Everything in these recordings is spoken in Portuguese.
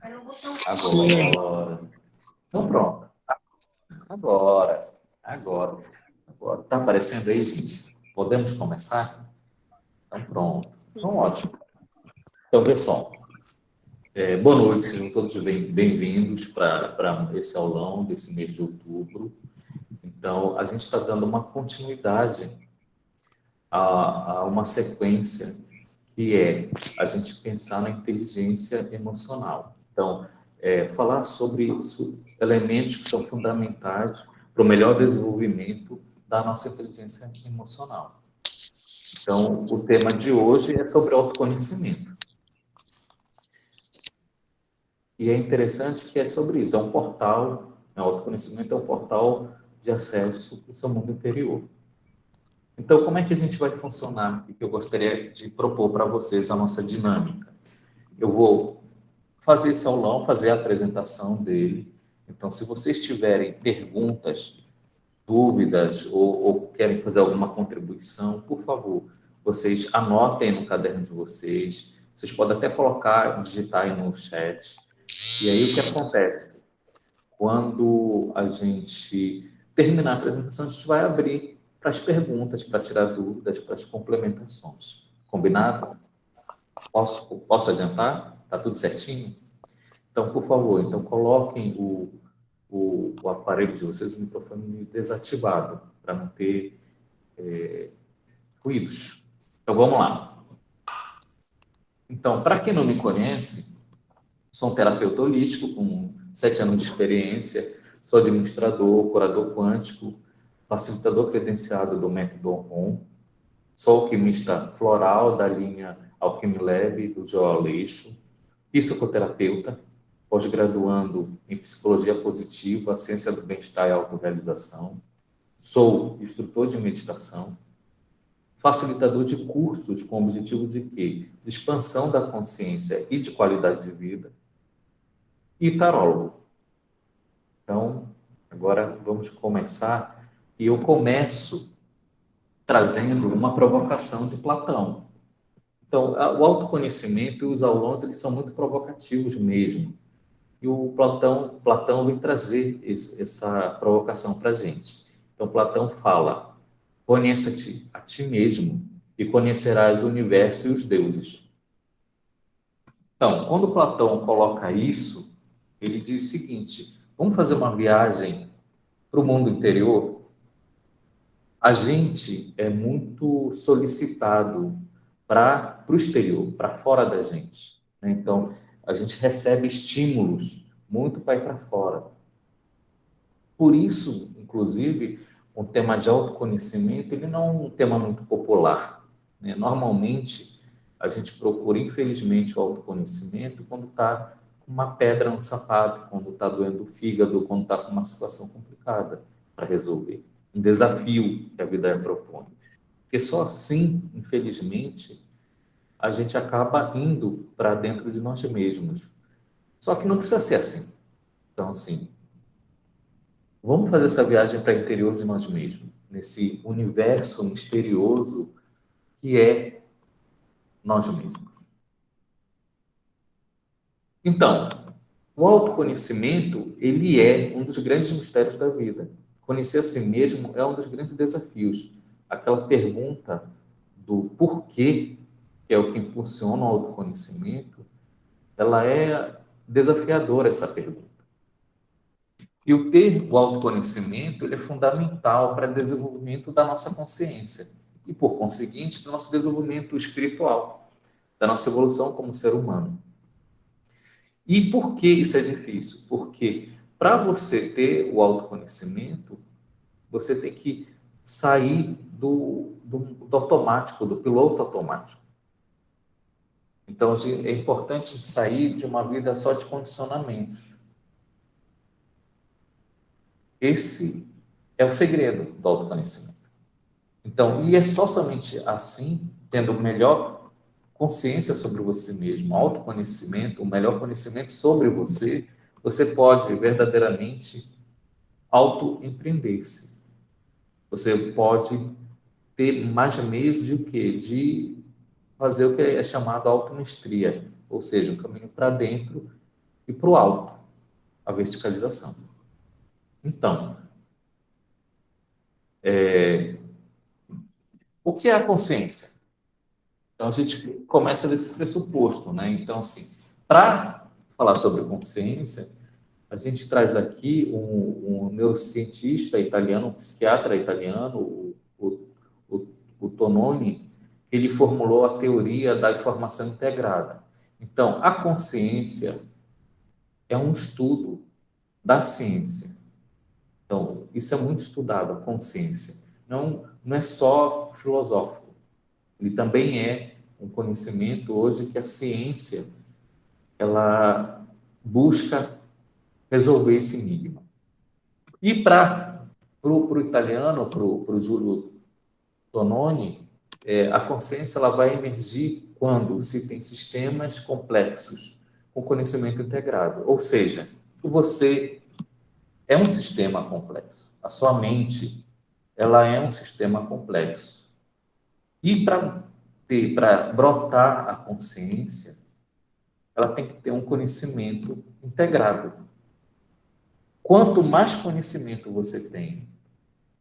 Agora. Então, pronto. Agora. Agora. Agora. Tá aparecendo aí, gente? Podemos começar? Então, pronto. Então, ótimo. Então, pessoal, boa noite, sejam todos bem-vindos para esse aulão desse mês de outubro. Então, a gente está dando uma continuidade a uma sequência que é a gente pensar na inteligência emocional. Então, falar sobre elementos que são fundamentais para o melhor desenvolvimento da nossa inteligência emocional. Então, o tema de hoje é sobre autoconhecimento. E é interessante que é sobre isso, é um portal, o autoconhecimento é um portal de acesso ao seu mundo interior. Então, como é que a gente vai funcionar? O que eu gostaria de propor para vocês a nossa dinâmica. Eu vou fazer esse aulão, fazer a apresentação dele. Então, se vocês tiverem perguntas, dúvidas ou querem fazer alguma contribuição, por favor, vocês anotem no caderno de vocês. Vocês podem até colocar, digitar aí no chat. E aí, o que acontece? Quando a gente terminar a apresentação, a gente vai abrir para as perguntas, para tirar dúvidas, para as complementações. Combinado? Posso adiantar? Está tudo certinho? Então, por favor, então coloquem o aparelho de vocês, o microfone desativado, para não ter ruídos. Então, vamos lá. Então, para quem não me conhece, sou um terapeuta holístico com 7 anos de experiência, sou administrador, curador quântico, facilitador credenciado do método ON, sou alquimista floral da linha Alquimia Leve do João Aleixo, psicoterapeuta, pós-graduando em psicologia positiva, ciência do bem-estar e autorrealização, sou instrutor de meditação, facilitador de cursos com o objetivo de quê? De expansão da consciência e de qualidade de vida, e tarólogo. Então, agora vamos começar, e eu começo trazendo uma provocação de Platão. Então, o autoconhecimento e os aulões, eles são muito provocativos mesmo. E o Platão vem trazer essa provocação para a gente. Então, Platão fala, conheça-te a ti mesmo e conhecerás o universo e os deuses. Então, quando Platão coloca isso, ele diz o seguinte, vamos fazer uma viagem para o mundo interior? A gente é muito solicitado para o exterior, para fora da gente, né? Então, a gente recebe estímulos muito para ir para fora. Por isso, inclusive, o tema de autoconhecimento, ele não é um tema muito popular, né? Normalmente, a gente procura, infelizmente, o autoconhecimento quando está com uma pedra no sapato, quando está doendo o fígado, quando está com uma situação complicada para resolver. Um desafio que a vida propõe. Porque só assim, infelizmente, a gente acaba indo para dentro de nós mesmos. Só que não precisa ser assim. Então, assim, vamos fazer essa viagem para o interior de nós mesmos, nesse universo misterioso que é nós mesmos. Então, o autoconhecimento, ele é um dos grandes mistérios da vida. Conhecer a si mesmo é um dos grandes desafios. Aquela pergunta do porquê, que é o que impulsiona o autoconhecimento, ela é desafiadora, essa pergunta. E o autoconhecimento, ele é fundamental para o desenvolvimento da nossa consciência e, por conseguinte, do nosso desenvolvimento espiritual, da nossa evolução como ser humano. E por que isso é difícil? Porque para você ter o autoconhecimento, você tem que sair do automático, do piloto automático. Então, é importante sair de uma vida só de condicionamentos. Esse é o segredo do autoconhecimento. Então, e é só somente assim, tendo melhor consciência sobre você mesmo, autoconhecimento, o melhor conhecimento sobre você, você pode verdadeiramente autoempreender-se. Você pode ter mais meios de o quê? De fazer o que é chamado automestria, ou seja, um caminho para dentro e para o alto, a verticalização. Então, o que é a consciência? Então, a gente começa desse pressuposto, né? Então, assim, para falar sobre consciência, a gente traz aqui um neurocientista italiano, um psiquiatra italiano, o Tononi, ele formulou a teoria da informação integrada. Então, a consciência é um estudo da ciência. Então, isso é muito estudado, a consciência. Não é só filosófico, ele também é um conhecimento hoje que a ciência ela busca resolver esse enigma. E para o italiano, para o Giulio Tononi, a consciência ela vai emergir quando se tem sistemas complexos com conhecimento integrado. Ou seja, você é um sistema complexo. A sua mente ela é um sistema complexo. E para brotar a consciência, ela tem que ter um conhecimento integrado. Quanto mais conhecimento você tem,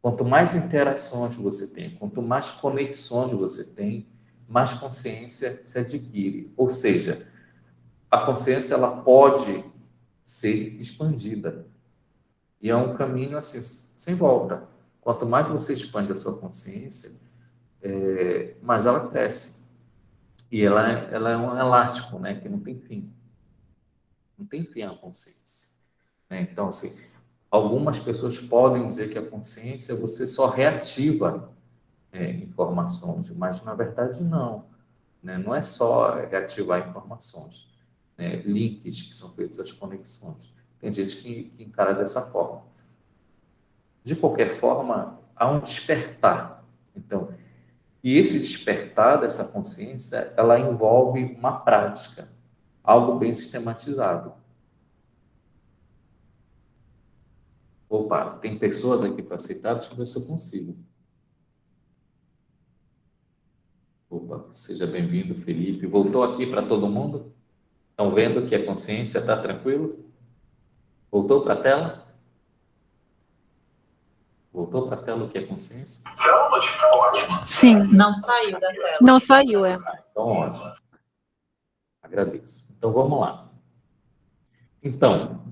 quanto mais interações você tem, quanto mais conexões você tem, mais consciência se adquire. Ou seja, a consciência ela pode ser expandida. E é um caminho assim, sem volta. Quanto mais você expande a sua consciência, mais ela cresce. E ela é um elástico, né, que não tem fim. Não tem fim a consciência. Né? Então, assim, algumas pessoas podem dizer que a consciência você só reativa informações, mas na verdade não. Né? Não é só reativar informações, né? Links que são feitos às conexões. Tem gente que encara dessa forma. De qualquer forma, há um despertar. Então, e esse despertar dessa consciência, ela envolve uma prática, algo bem sistematizado. Opa, tem pessoas aqui para aceitar, deixa eu ver se eu consigo. Opa, seja bem-vindo, Felipe. Voltou aqui para todo mundo? Estão vendo que a consciência está tranquilo? Voltou para a tela? Voltou para a tela o que é consciência? Sim. Não saiu da tela. Não saiu, Então, ótimo. Agradeço. Então, vamos lá. Então,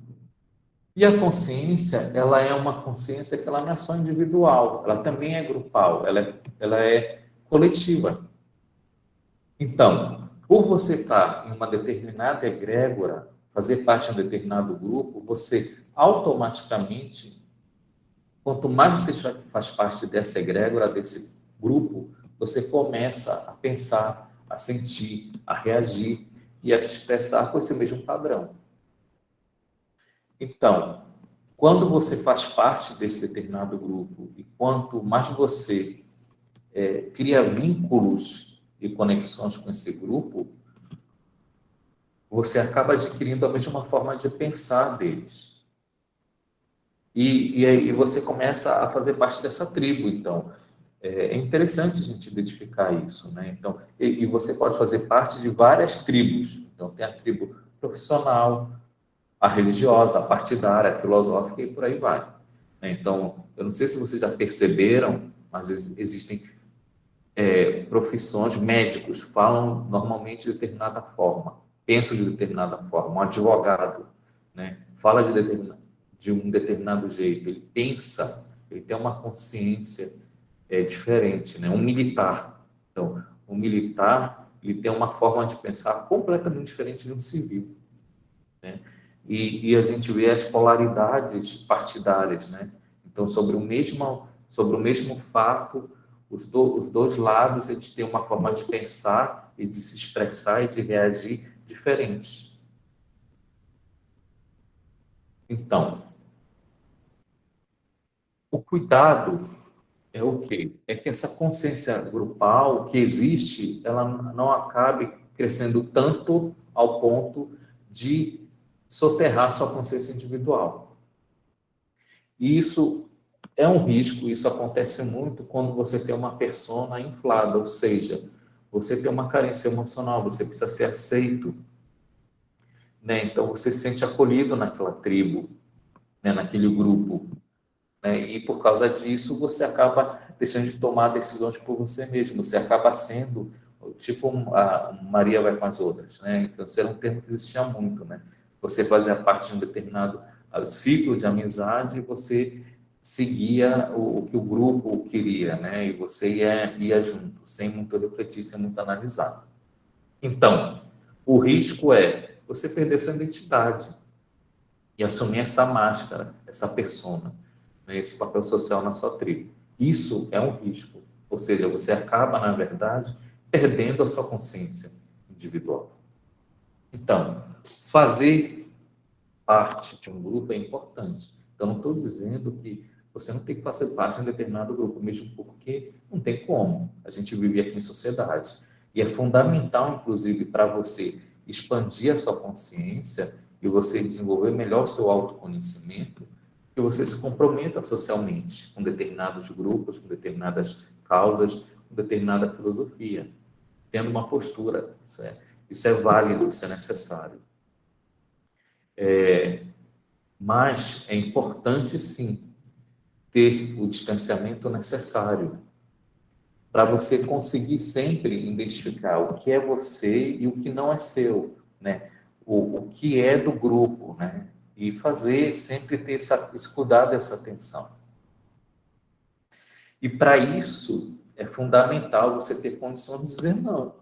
e a consciência, ela é uma consciência que ela não é só individual, ela também é grupal, ela é coletiva. Então, por você estar em uma determinada egrégora, fazer parte de um determinado grupo, você automaticamente, quanto mais você faz parte dessa egrégora, desse grupo, você começa a pensar, a sentir, a reagir e a se expressar com esse mesmo padrão. Então, quando você faz parte desse determinado grupo e quanto mais você cria vínculos e conexões com esse grupo, você acaba adquirindo a mesma forma de pensar deles. E aí você começa a fazer parte dessa tribo. Então, é interessante a gente identificar isso, né? Então, e você pode fazer parte de várias tribos. Então, tem a tribo profissional, a religiosa, a partidária, a filosófica e por aí vai. Então, eu não sei se vocês já perceberam, mas existem profissões, médicos falam normalmente de determinada forma, pensam de determinada forma, um advogado, né, fala de um determinado jeito, ele pensa, ele tem uma consciência diferente, né, um militar. Então, um militar, ele tem uma forma de pensar completamente diferente de um civil, né? E a gente vê as polaridades partidárias, né? Então, sobre o mesmo fato, os dois lados eles têm uma forma de pensar e de se expressar e de reagir diferentes. Então, o cuidado é o quê? É que essa consciência grupal que existe, ela não acabe crescendo tanto ao ponto de soterrar sua consciência individual. E isso é um risco, isso acontece muito quando você tem uma persona inflada, ou seja, você tem uma carência emocional, você precisa ser aceito né? Então, você se sente acolhido naquela tribo, né? Naquele grupo, né? E, por causa disso, você acaba deixando de tomar decisões por você mesmo. Você acaba sendo, tipo, a Maria vai com as outras, né? Então, isso era um termo que existia muito, né? Você fazia parte de um determinado ciclo de amizade e você seguia o que o grupo queria, né? E você ia junto, sem muito refletir, sem muito analisar. Então, o risco é você perder sua identidade e assumir essa máscara, essa persona, né? Esse papel social na sua tribo. Isso é um risco, ou seja, você acaba, na verdade, perdendo a sua consciência individual. Então, fazer parte de um grupo é importante. Então, não estou dizendo que você não tem que fazer parte de um determinado grupo, mesmo porque não tem como. A gente vive aqui em sociedade. E é fundamental, inclusive, para você expandir a sua consciência e você desenvolver melhor o seu autoconhecimento, que você se comprometa socialmente com determinados grupos, com determinadas causas, com determinada filosofia, tendo uma postura. Isso é válido, isso é necessário. Mas é importante, sim, ter o distanciamento necessário para você conseguir sempre identificar o que é você e o que não é seu, né? O que é do grupo, né? E fazer sempre ter esse cuidado, essa atenção. E para isso é fundamental você ter condição de dizer não,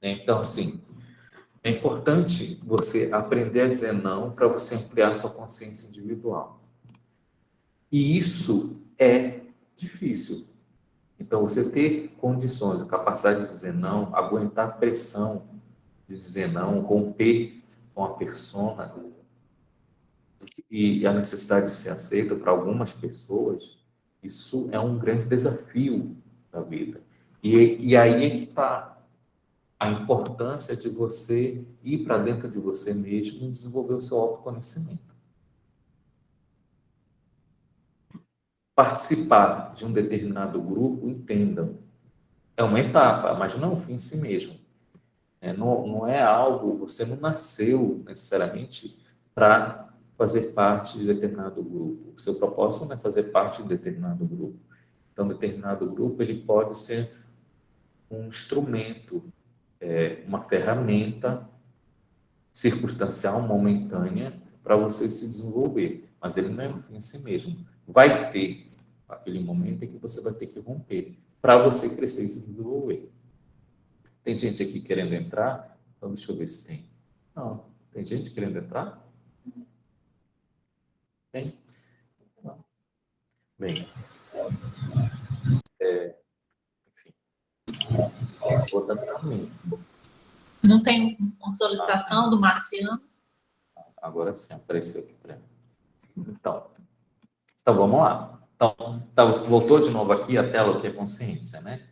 né? Então, assim, é importante você aprender a dizer não para você ampliar sua consciência individual. E isso é difícil. Então, você ter condições, a capacidade de dizer não, aguentar a pressão de dizer não, romper com a persona e a necessidade de ser aceito para algumas pessoas, isso é um grande desafio da vida. E aí é que está a importância de você ir para dentro de você mesmo e desenvolver o seu autoconhecimento. Participar de um determinado grupo, entendam, é uma etapa, mas não é um fim em si mesmo. Não é algo, você não nasceu necessariamente para fazer parte de determinado grupo. O seu propósito não é fazer parte de determinado grupo. Então, determinado grupo, ele pode ser um instrumento, uma ferramenta circunstancial, momentânea, para você se desenvolver. Mas ele não é um fim em si mesmo. Vai ter aquele momento em que você vai ter que romper para você crescer e se desenvolver. Tem gente aqui querendo entrar? Então, deixa eu ver se tem. Não. Tem gente querendo entrar? Tem? Não. Bem, enfim. Vou dar para mim. Não tem uma solicitação do Marciano? Agora sim, apareceu aqui para mim. Então, vamos lá. Então, voltou de novo aqui a tela que é consciência, né?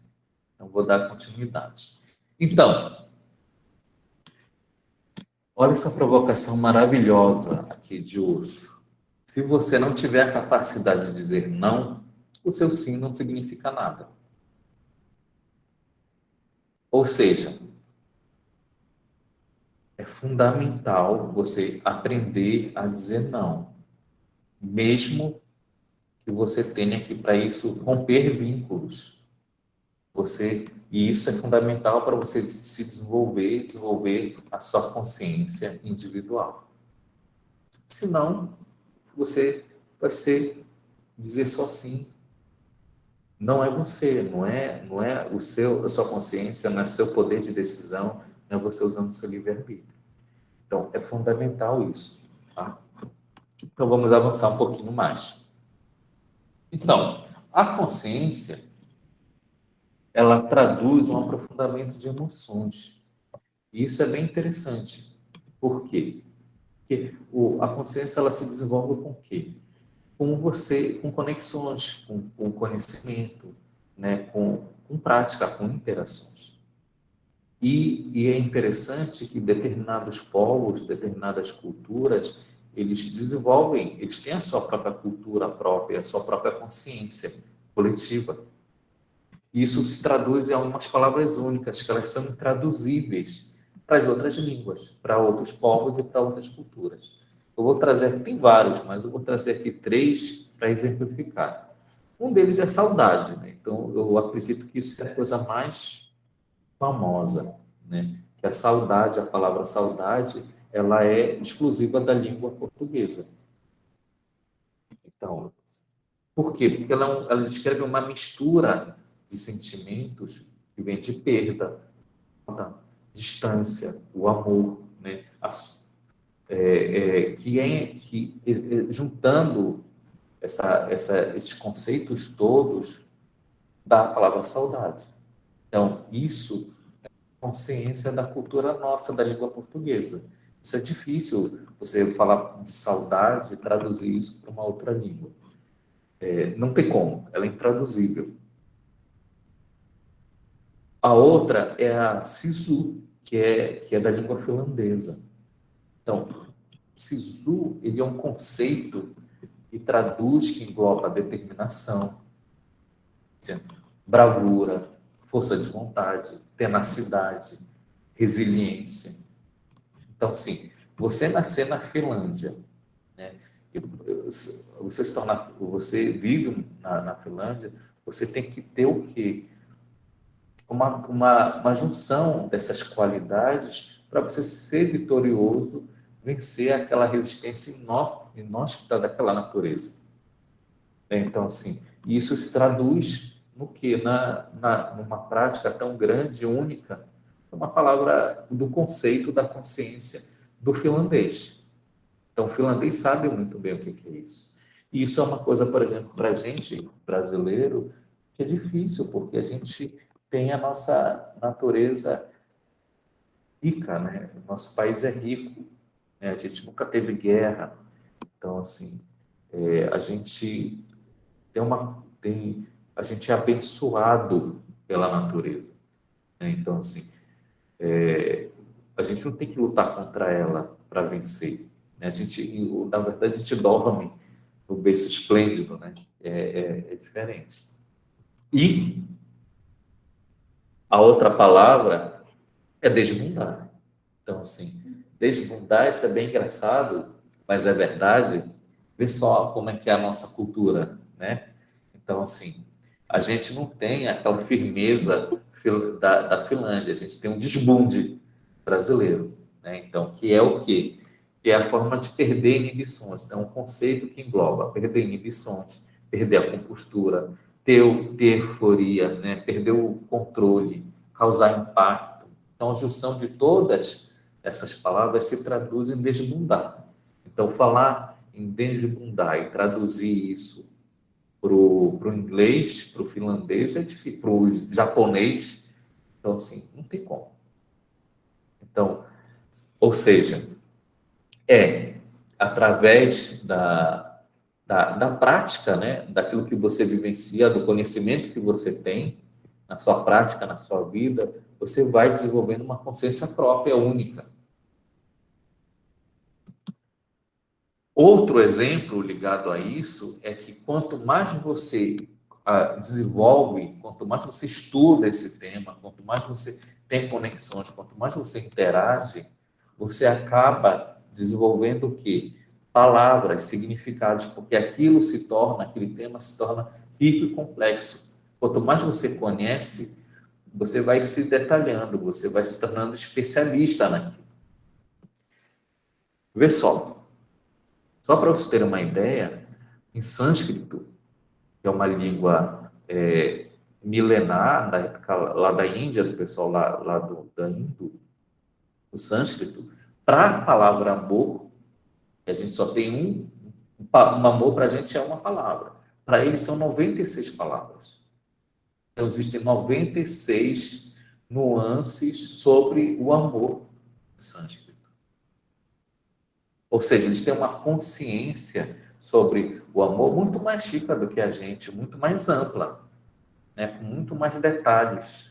Então, vou dar continuidade. Então, olha essa provocação maravilhosa aqui de hoje. Se você não tiver a capacidade de dizer não, o seu sim não significa nada. Ou seja, é fundamental você aprender a dizer não, mesmo que você tenha que, para isso, romper vínculos. E isso é fundamental para você se desenvolver a sua consciência individual. Senão, você vai dizer só sim. Não é você, não é a sua consciência, não é o seu poder de decisão, não é você usando o seu livre-arbítrio. Então, é fundamental isso, tá? Então, vamos avançar um pouquinho mais. Então, a consciência, ela traduz um aprofundamento de emoções. E isso é bem interessante. Por quê? Porque a consciência, ela se desenvolve com o quê? Com conexões, com conhecimento, né? com prática, com interações. E é interessante que determinados povos, determinadas culturas, eles desenvolvem, eles têm a sua própria cultura própria, a sua própria consciência coletiva. E isso se traduz em algumas palavras únicas, que elas são intraduzíveis para as outras línguas, para outros povos e para outras culturas. Eu vou trazer, tem vários, mas eu vou trazer aqui 3 para exemplificar. Um deles é saudade, né? Então, eu acredito que isso é a coisa mais famosa, né? Que a saudade, a palavra saudade, ela é exclusiva da língua portuguesa. Então, por quê? Porque ela descreve uma mistura de sentimentos que vem de perda, da distância, o amor, né? Juntando esses conceitos todos da palavra saudade. Então, isso é consciência da cultura nossa, da língua portuguesa. Isso é difícil, você falar de saudade e traduzir isso para uma outra língua. Não tem como, ela é intraduzível. A outra é a sisu, que é da língua finlandesa. Então, sisu, ele é um conceito que traduz, que engloba determinação, bravura, força de vontade, tenacidade, resiliência. Então, sim, você nascer na Finlândia, né? Você vive na Finlândia, você tem que ter o quê? Uma junção dessas qualidades para você ser vitorioso, vencer aquela resistência inóspita daquela natureza. Então, assim, isso se traduz no quê? Numa prática tão grande, única, uma palavra do conceito da consciência do finlandês. Então, o finlandês sabe muito bem o que é isso. E isso é uma coisa, por exemplo, para a gente, brasileiro, que é difícil, porque a gente tem a nossa natureza rica, né? O nosso país é rico, né? A gente nunca teve guerra. Então, assim, a gente a gente é abençoado pela natureza, né? Então, assim, a gente não tem que lutar contra ela para vencer, né? Na verdade, a gente dorme no berço esplêndido, né? É diferente. E a outra palavra é desbundar. Então, assim, desbundar, isso é bem engraçado, mas é verdade. Vê só como é que é a nossa cultura, né? Então, assim, a gente não tem aquela firmeza da Finlândia, a gente tem um desbunde brasileiro, né? Então, que é o quê? Que é a forma de perder inibições. Então, é um conceito que engloba perder inibições, perder a compostura, ter euforia, né? Perder o controle, causar impacto. Então, a junção de todas essas palavras se traduz em desbundar. Então, falar em desbundar e traduzir isso para o inglês, para o finlandês, é difícil, para o japonês. Então, assim, não tem como. Então, ou seja, através da prática, né, daquilo que você vivencia, do conhecimento que você tem na sua prática, na sua vida, você vai desenvolvendo uma consciência própria, única. Outro exemplo ligado a isso é que quanto mais você desenvolve, quanto mais você estuda esse tema, quanto mais você tem conexões, quanto mais você interage, você acaba desenvolvendo o quê? Palavras, significados, porque aquele tema se torna rico e complexo. Quanto mais você conhece, você vai se detalhando, você vai se tornando especialista naquilo. Vê só para vocês terem uma ideia, em sânscrito, que é uma língua milenar, da época lá da Índia, do pessoal da Indo, o sânscrito, para a palavra amor, que a gente só tem um amor para a gente é uma palavra. Para eles são 96 palavras. Então, existem 96 nuances sobre o amor em sânscrito. Ou seja, eles têm uma consciência sobre o amor muito mais rica do que a gente, muito mais ampla, né? Com muito mais detalhes.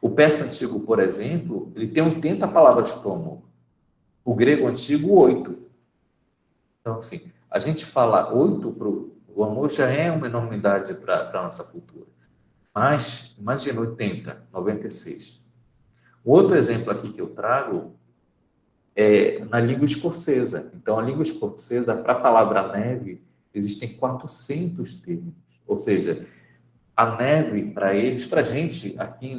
O persa antigo, por exemplo, ele tem 80 palavras para o amor. O grego antigo, 8. Então, assim, a gente fala 8 para o amor já é uma enormidade para a nossa cultura. Mas, imagina 80, 96. Outro exemplo aqui que eu trago é na língua escocesa. Então, a língua escocesa, para a palavra neve, existem 400 termos. Ou seja, a neve, para eles, para a gente, aqui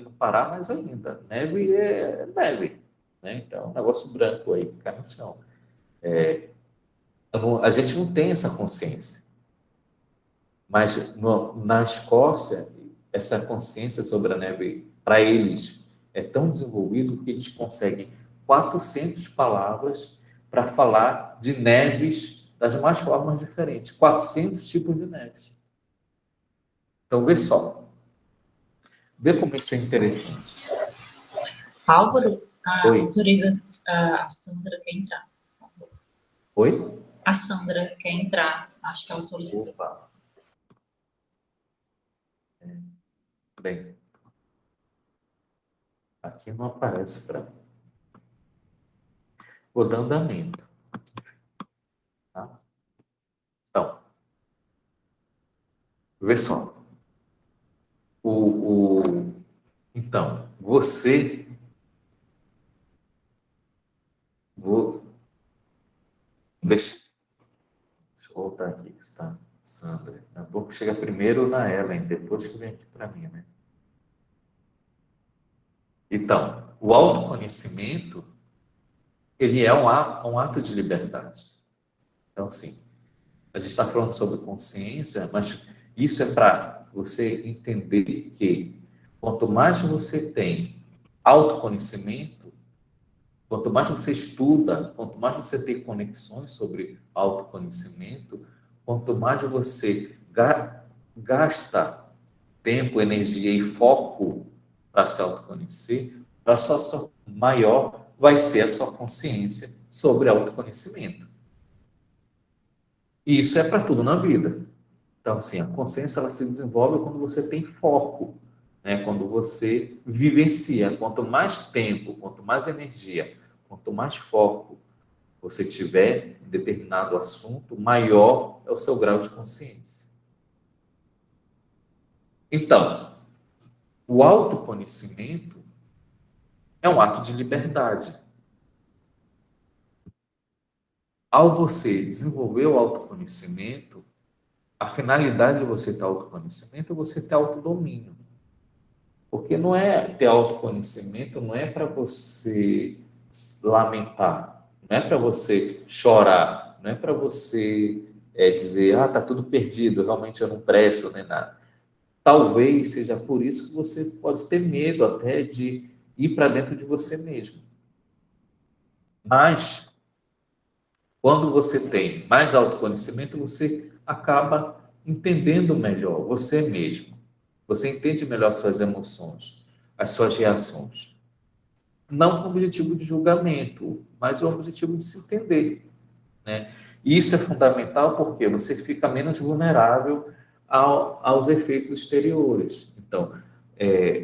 no Pará, mais ainda, neve é neve. Né? Então, um negócio branco aí, que cai no chão. A gente não tem essa consciência. Mas na Escócia, essa consciência sobre a neve, para eles, é tão desenvolvido que eles conseguem 400 palavras para falar de neves das mais formas diferentes. 400 tipos de neves. Então, vê só. Vê como isso é interessante. Álvaro, Oi. autoriza a Sandra quer entrar. Oi? A Sandra quer entrar. Acho que ela solicitou. Opa. Bem, aqui não aparece para mim. Vou dar andamento. Tá? Então, vê só. Então, você... Deixa eu voltar aqui, está, Sandra. É bom que chega primeiro na Ellen, depois que vem aqui para mim, né? Então, o autoconhecimento, ele é um ato de liberdade. Então, sim, a gente está falando sobre consciência, mas isso é para você entender que quanto mais você tem autoconhecimento, quanto mais você estuda, quanto mais você tem conexões sobre autoconhecimento, quanto mais você gasta tempo, energia e foco para se autoconhecer, maior vai ser a sua consciência sobre autoconhecimento. E isso é para tudo na vida. Então, assim, a consciência ela se desenvolve quando você tem foco, né? Quando você vivencia. Quanto mais tempo, quanto mais energia, quanto mais foco você tiver em determinado assunto, maior é o seu grau de consciência. Então, o autoconhecimento é um ato de liberdade. Ao você desenvolver o autoconhecimento, a finalidade de você ter autoconhecimento é você ter autodomínio. Porque não é ter autoconhecimento, não é para você lamentar, não é para você chorar, não é para você dizer, tá tudo perdido, realmente eu não presto, nem nada. Talvez seja por isso que você pode ter medo até de ir para dentro de você mesmo. Mas, quando você tem mais autoconhecimento, você acaba entendendo melhor você mesmo. Você entende melhor suas emoções, as suas reações. Não com o objetivo de julgamento, mas o objetivo de se entender, né? E isso é fundamental porque você fica menos vulnerável aos efeitos exteriores. Então,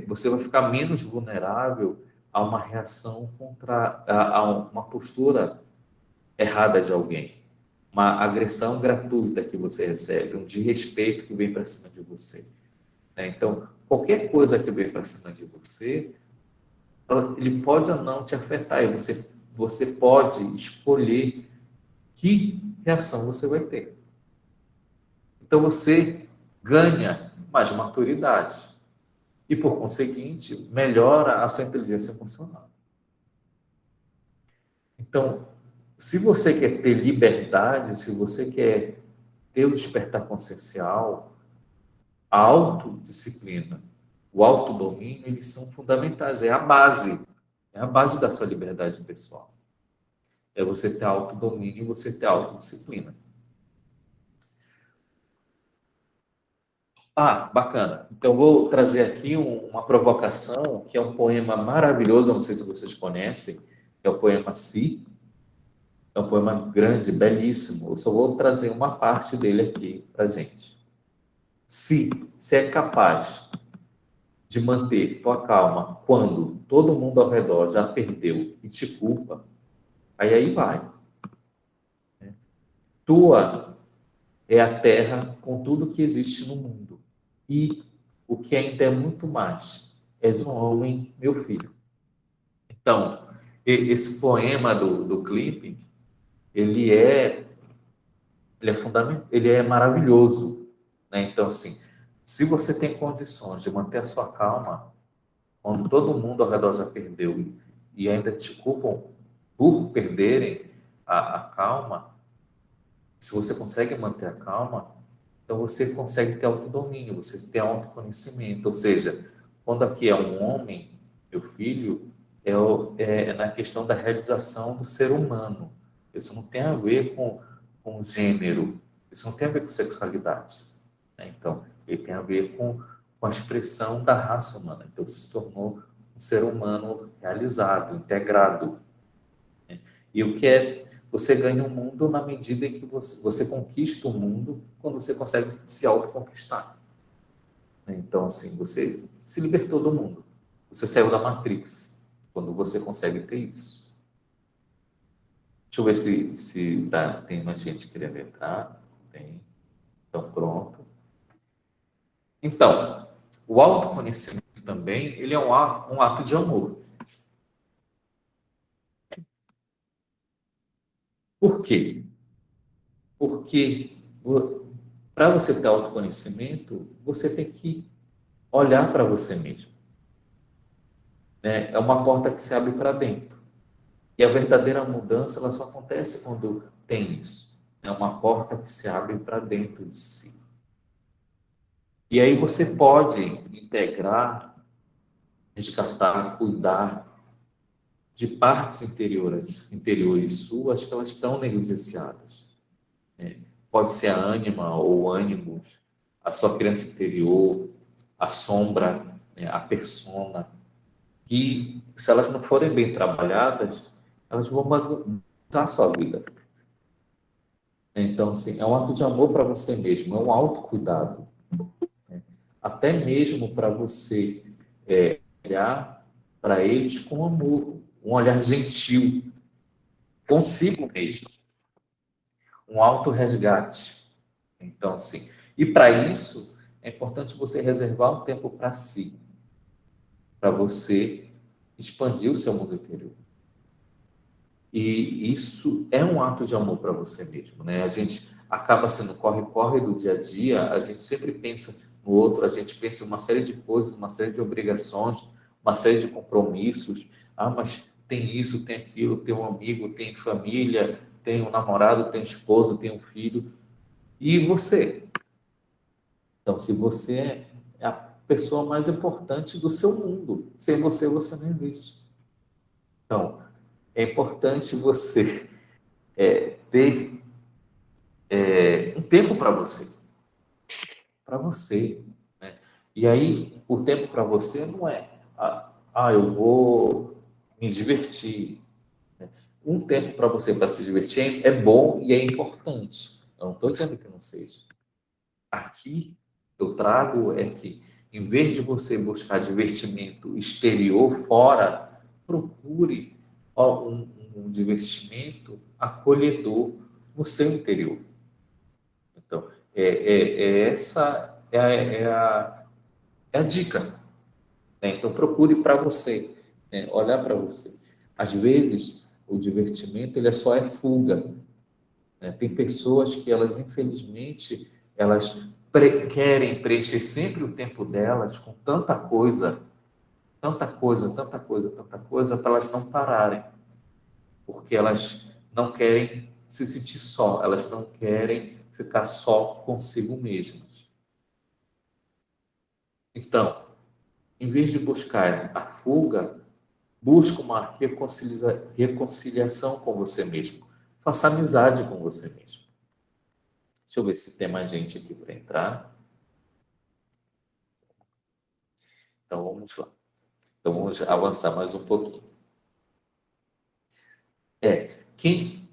você vai ficar menos vulnerável a uma reação contra a uma postura errada de alguém, uma agressão gratuita que você recebe, um desrespeito que vem para cima de você, né? Então, qualquer coisa que vem para cima de você, ele pode ou não te afetar, e você pode escolher que reação você vai ter. Então, você ganha mais maturidade e, por conseguinte, melhora a sua inteligência emocional. Então, se você quer ter liberdade, se você quer ter o despertar consciencial, a autodisciplina, o autodomínio, eles são fundamentais, é a base da sua liberdade pessoal. É você ter autodomínio e você ter autodisciplina. Bacana. Então, vou trazer aqui uma provocação, que é um poema maravilhoso, não sei se vocês conhecem, é o poema Si. É um poema grande, belíssimo. Eu só vou trazer uma parte dele aqui para a gente. Se é capaz de manter tua calma quando todo mundo ao redor já perdeu e te culpa, aí vai. Tua é a terra com tudo que existe no mundo. E o que ainda é muito mais. És um homem, meu filho. Então, esse poema do Clipping, ele é fundamental, ele é maravilhoso, né? Então, assim, se você tem condições de manter a sua calma, quando todo mundo ao redor já perdeu e ainda te culpam por perderem a calma, se você consegue manter a calma, então você consegue ter autodomínio, você tem autoconhecimento. Ou seja, quando aqui é um homem, meu filho, é na questão da realização do ser humano. Isso não tem a ver com gênero, isso não tem a ver com sexualidade, né? Então, ele tem a ver com a expressão da raça humana. Então, se tornou um ser humano realizado, integrado, né? E o que é, você ganha o mundo na medida em que você conquista o mundo quando você consegue se autoconquistar, né? Então, assim, você se libertou do mundo, você saiu da Matrix quando você consegue ter isso. Deixa eu ver se tem mais gente querendo entrar. Tem. Então, pronto. Então, o autoconhecimento também, ele é um ato de amor. Por quê? Porque para você ter autoconhecimento, você tem que olhar para você mesmo, né? É uma porta que se abre para dentro. E a verdadeira mudança, ela só acontece quando tem isso. É uma porta que se abre para dentro de si. E aí você pode integrar, resgatar, cuidar de partes interiores suas que elas estão negligenciadas, né? Pode ser a ânima ou ânimos, a sua criança interior, a sombra, né? A persona, que se elas não forem bem trabalhadas, elas vão bagunçar a sua vida. Então, assim, é um ato de amor para você mesmo, é um autocuidado, né? Até mesmo para você olhar para eles com amor, um olhar gentil, consigo mesmo, um auto-resgate. Então, assim, e para isso, é importante você reservar um tempo para si, para você expandir o seu mundo interior. E isso é um ato de amor para você mesmo, né? A gente acaba sendo corre-corre do dia a dia, a gente sempre pensa no outro, a gente pensa em uma série de coisas, uma série de obrigações, uma série de compromissos. Ah, mas tem isso, tem aquilo, tem um amigo, tem família, tem um namorado, tem esposo, tem um filho. E você? Então, se você é a pessoa mais importante do seu mundo, sem você, você não existe. Então, é importante você ter um tempo para você, né? E aí, o tempo para você não é, eu vou me divertir, né? Um tempo para você para se divertir é bom e é importante. Eu não estou dizendo que não seja. Aqui eu trago é que, em vez de você buscar divertimento exterior, fora, procure um divertimento acolhedor no seu interior. Então, essa é a dica, né? Então, procure para você, né? Olhar para você. Às vezes, o divertimento ele só é fuga, né? Tem pessoas que elas, infelizmente, elas querem preencher sempre o tempo delas com tanta coisa, tanta coisa, tanta coisa, tanta coisa, para elas não pararem, porque elas não querem se sentir só, elas não querem ficar só consigo mesmas. Então, em vez de buscar a fuga, busca uma reconciliação com você mesmo. Faça amizade com você mesmo. Deixa eu ver se tem mais gente aqui para entrar. Então, vamos lá. Então, vamos avançar mais um pouquinho.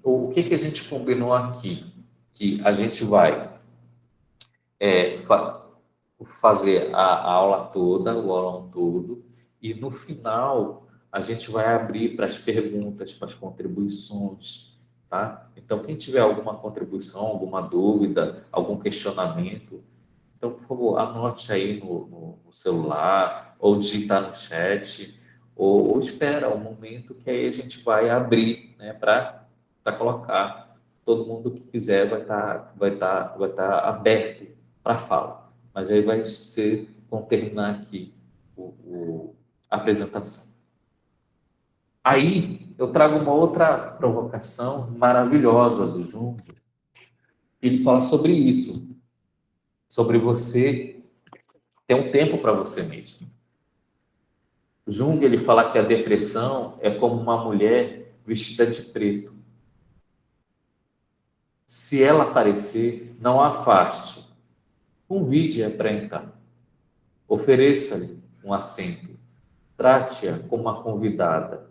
O que a gente combinou aqui? Que a gente vai fazer a aula toda, o aulão todo, e no final a gente vai abrir para as perguntas, para as contribuições, tá? Então, quem tiver alguma contribuição, alguma dúvida, algum questionamento, então, por favor, anote aí no celular, ou digitar no chat, ou espera o momento que aí a gente vai abrir, né, para colocar todo mundo que quiser vai tá aberto para fala. Mas aí vamos terminar aqui a apresentação. Aí eu trago uma outra provocação maravilhosa do Jung. Ele fala sobre isso, sobre você ter um tempo para você mesmo. Jung, ele fala que a depressão é como uma mulher vestida de preto. Se ela aparecer, não a afaste. Convide-a para entrar. Ofereça-lhe um assento. Trate-a como uma convidada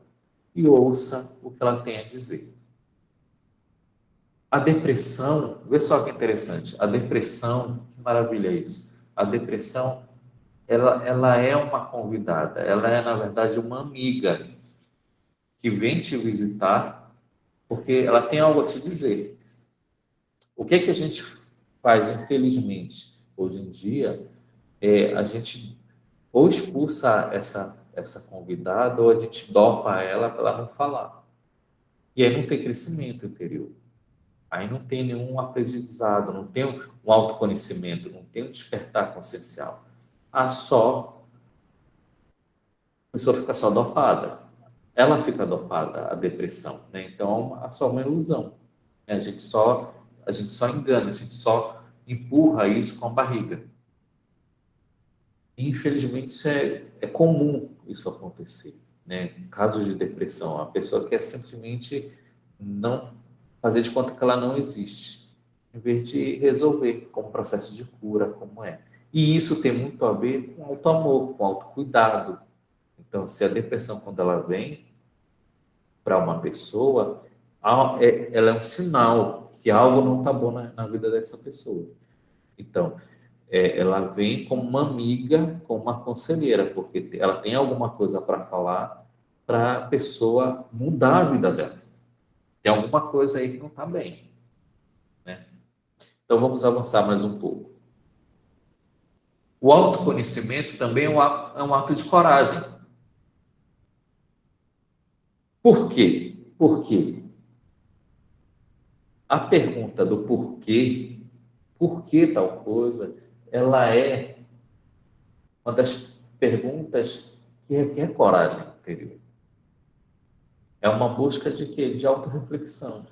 e ouça o que ela tem a dizer. A depressão, vê só que interessante, a depressão, que maravilha isso. A depressão, ela é uma convidada, ela é, na verdade, uma amiga que vem te visitar porque ela tem algo a te dizer. O que é que a gente faz, infelizmente, hoje em dia, a gente ou expulsa essa convidada ou a gente dopa ela para ela não falar. E aí não tem crescimento interior. Aí não tem nenhum aprendizado, não tem um autoconhecimento, não tem um despertar consciencial. A pessoa fica só dopada. Ela fica dopada, a depressão, né? Então, é só uma ilusão. Né? A gente só engana, a gente só empurra isso com a barriga. Infelizmente, é comum isso acontecer, né? Casos de depressão, a pessoa quer simplesmente não fazer de conta que ela não existe, em vez de resolver como processo de cura, como é. E isso tem muito a ver com auto-amor, com autocuidado. Então, se a depressão, quando ela vem para uma pessoa, ela é um sinal que algo não está bom na vida dessa pessoa. Então, ela vem como uma amiga, como uma conselheira, porque ela tem alguma coisa para falar para a pessoa mudar a vida dela. Tem alguma coisa aí que não está bem, né? Então, vamos avançar mais um pouco. O autoconhecimento também é um ato de coragem. Por quê? Porque a pergunta do porquê, por que tal coisa, ela é uma das perguntas que requer coragem interior. É uma busca de quê? De autorreflexão.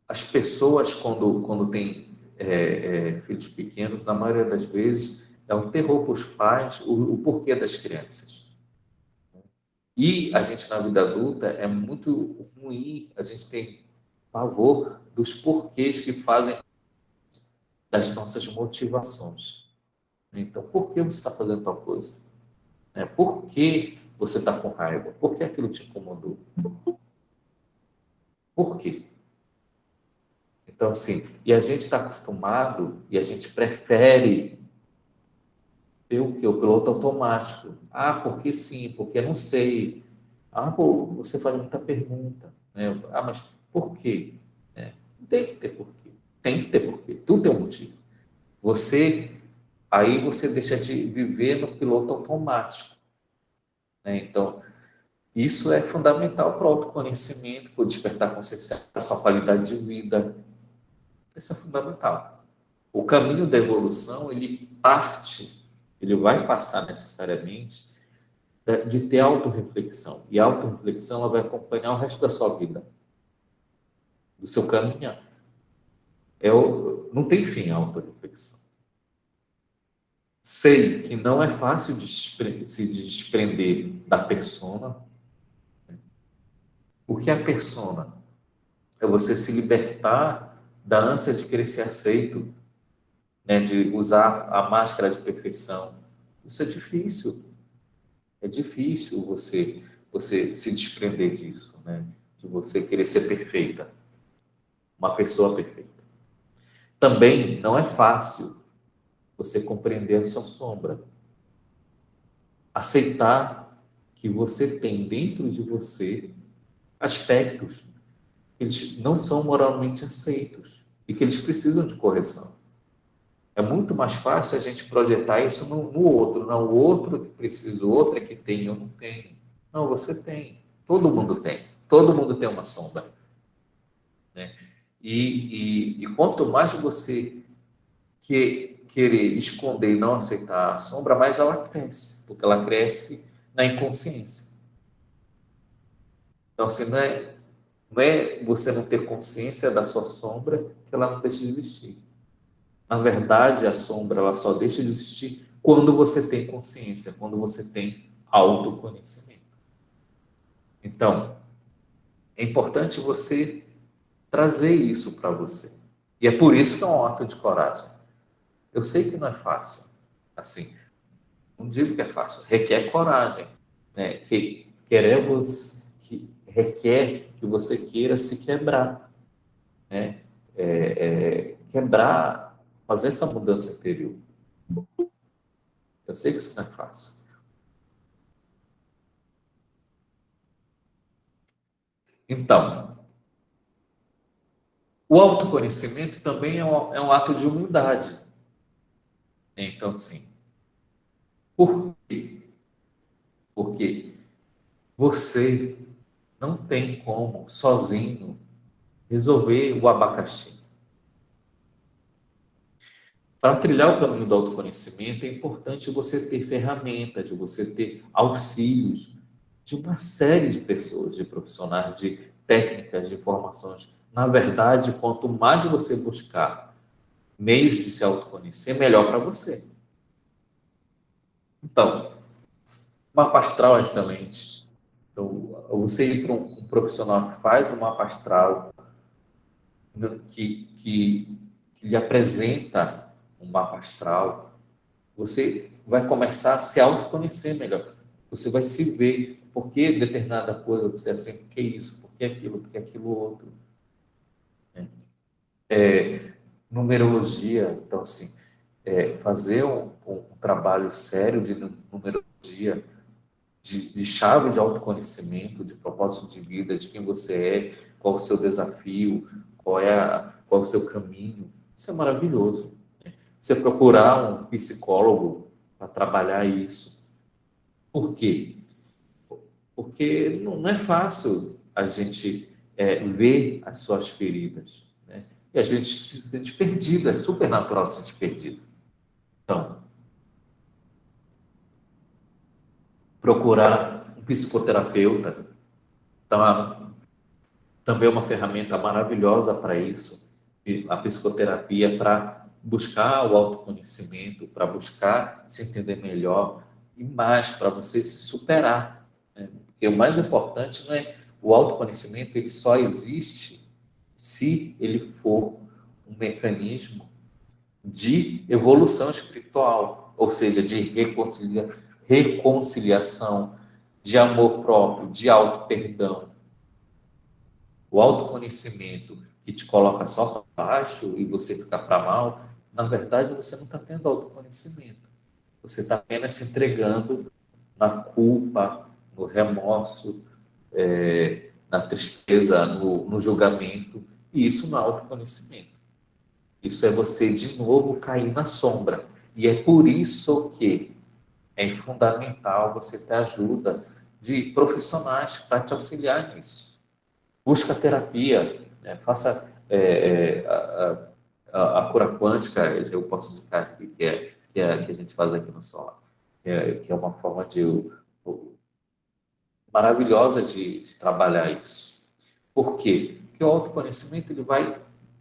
As pessoas, quando têm filhos pequenos, na maioria das vezes, é um terror para os pais o porquê das crianças. E a gente, na vida adulta, é muito ruim, a gente tem pavor dos porquês que fazem das nossas motivações. Então, por que você está fazendo tal coisa? Por que você está com raiva? Por que aquilo te incomodou? Por quê? Então, assim, e a gente está acostumado e a gente prefere ter o quê? O piloto automático. Ah, porque sim, porque não sei. Ah, pô, você faz muita pergunta. Né? Ah, mas por quê? Não tem que ter porquê. Tem que ter porquê. Tudo tem um motivo. Aí você deixa de viver no piloto automático. Né? Então, isso é fundamental para o autoconhecimento, para o despertar consciencial, para a sua qualidade de vida. Isso é fundamental. O caminho da evolução, ele vai passar necessariamente de ter autorreflexão. E a autorreflexão ela vai acompanhar o resto da sua vida, do seu caminhar. Não tem fim a autorreflexão. Sei que não é fácil se desprender da persona, porque a persona é você se libertar da ânsia de querer ser aceito, né, de usar a máscara de perfeição. Isso é difícil. É difícil você se desprender disso, né? De você querer ser perfeita, uma pessoa perfeita. Também não é fácil você compreender a sua sombra. Aceitar que você tem dentro de você aspectos que eles não são moralmente aceitos e que eles precisam de correção. É muito mais fácil a gente projetar isso no outro. Não, o outro que precisa, o outro é que tem, eu não tenho. Não, você tem. Todo mundo tem. Todo mundo tem uma sombra, né? E quanto mais você querer esconder e não aceitar a sombra, mais ela cresce, porque ela cresce na inconsciência. Então, assim, não é você não ter consciência da sua sombra que ela não deixa de existir. Na verdade, a sombra ela só deixa de existir quando você tem consciência, quando você tem autoconhecimento. Então, é importante você trazer isso para você. E é por isso que é um ato de coragem. Eu sei que não é fácil. Assim, não digo que é fácil, requer coragem, né? Que queremos que requer que você queira se quebrar, né? Quebrar, fazer essa mudança interior. Eu sei que isso não é fácil. Então, o autoconhecimento também é um ato de humildade. Então, sim. Por quê? Porque você não tem como, sozinho, resolver o abacaxi. Para trilhar o caminho do autoconhecimento, é importante você ter ferramentas, você ter auxílios de uma série de pessoas, de profissionais, de técnicas, de informações. Na verdade, quanto mais você buscar meios de se autoconhecer, melhor para você. Então, o mapa astral é excelente. Então, você ir para um profissional que faz um mapa astral, né, que lhe apresenta um mapa astral, você vai começar a se autoconhecer melhor. Você vai se ver por que determinada coisa você é assim, por que isso, por que aquilo outro. Né? Numerologia, então assim, fazer um trabalho sério de numerologia, de chave de autoconhecimento, de propósito de vida, de quem você é, qual o seu desafio, qual o seu caminho. Isso é maravilhoso. Né? Você procurar um psicólogo para trabalhar isso. Por quê? Porque não é fácil a gente ver as suas feridas. Né? E a gente se sente perdido, é super natural se sentir perdido. Então, procurar um psicoterapeuta, tá? Também é uma ferramenta maravilhosa para isso. E a psicoterapia para buscar o autoconhecimento, para buscar se entender melhor e mais para você se superar. Né? Porque o mais importante não é o autoconhecimento, ele só existe se ele for um mecanismo de evolução espiritual, ou seja, de reconciliação, de amor próprio, de auto-perdão. O autoconhecimento que te coloca só para baixo e você fica para mal, na verdade você não está tendo autoconhecimento. Você está apenas se entregando na culpa, no remorso, na tristeza, no julgamento. E isso não é autoconhecimento. Isso é você, de novo, cair na sombra. E é por isso que é fundamental você ter ajuda de profissionais para te auxiliar nisso. Busca terapia, né? Faça a cura quântica, eu posso indicar aqui, que a gente faz aqui no Solar, que é uma forma maravilhosa de trabalhar isso. Por quê? Porque o autoconhecimento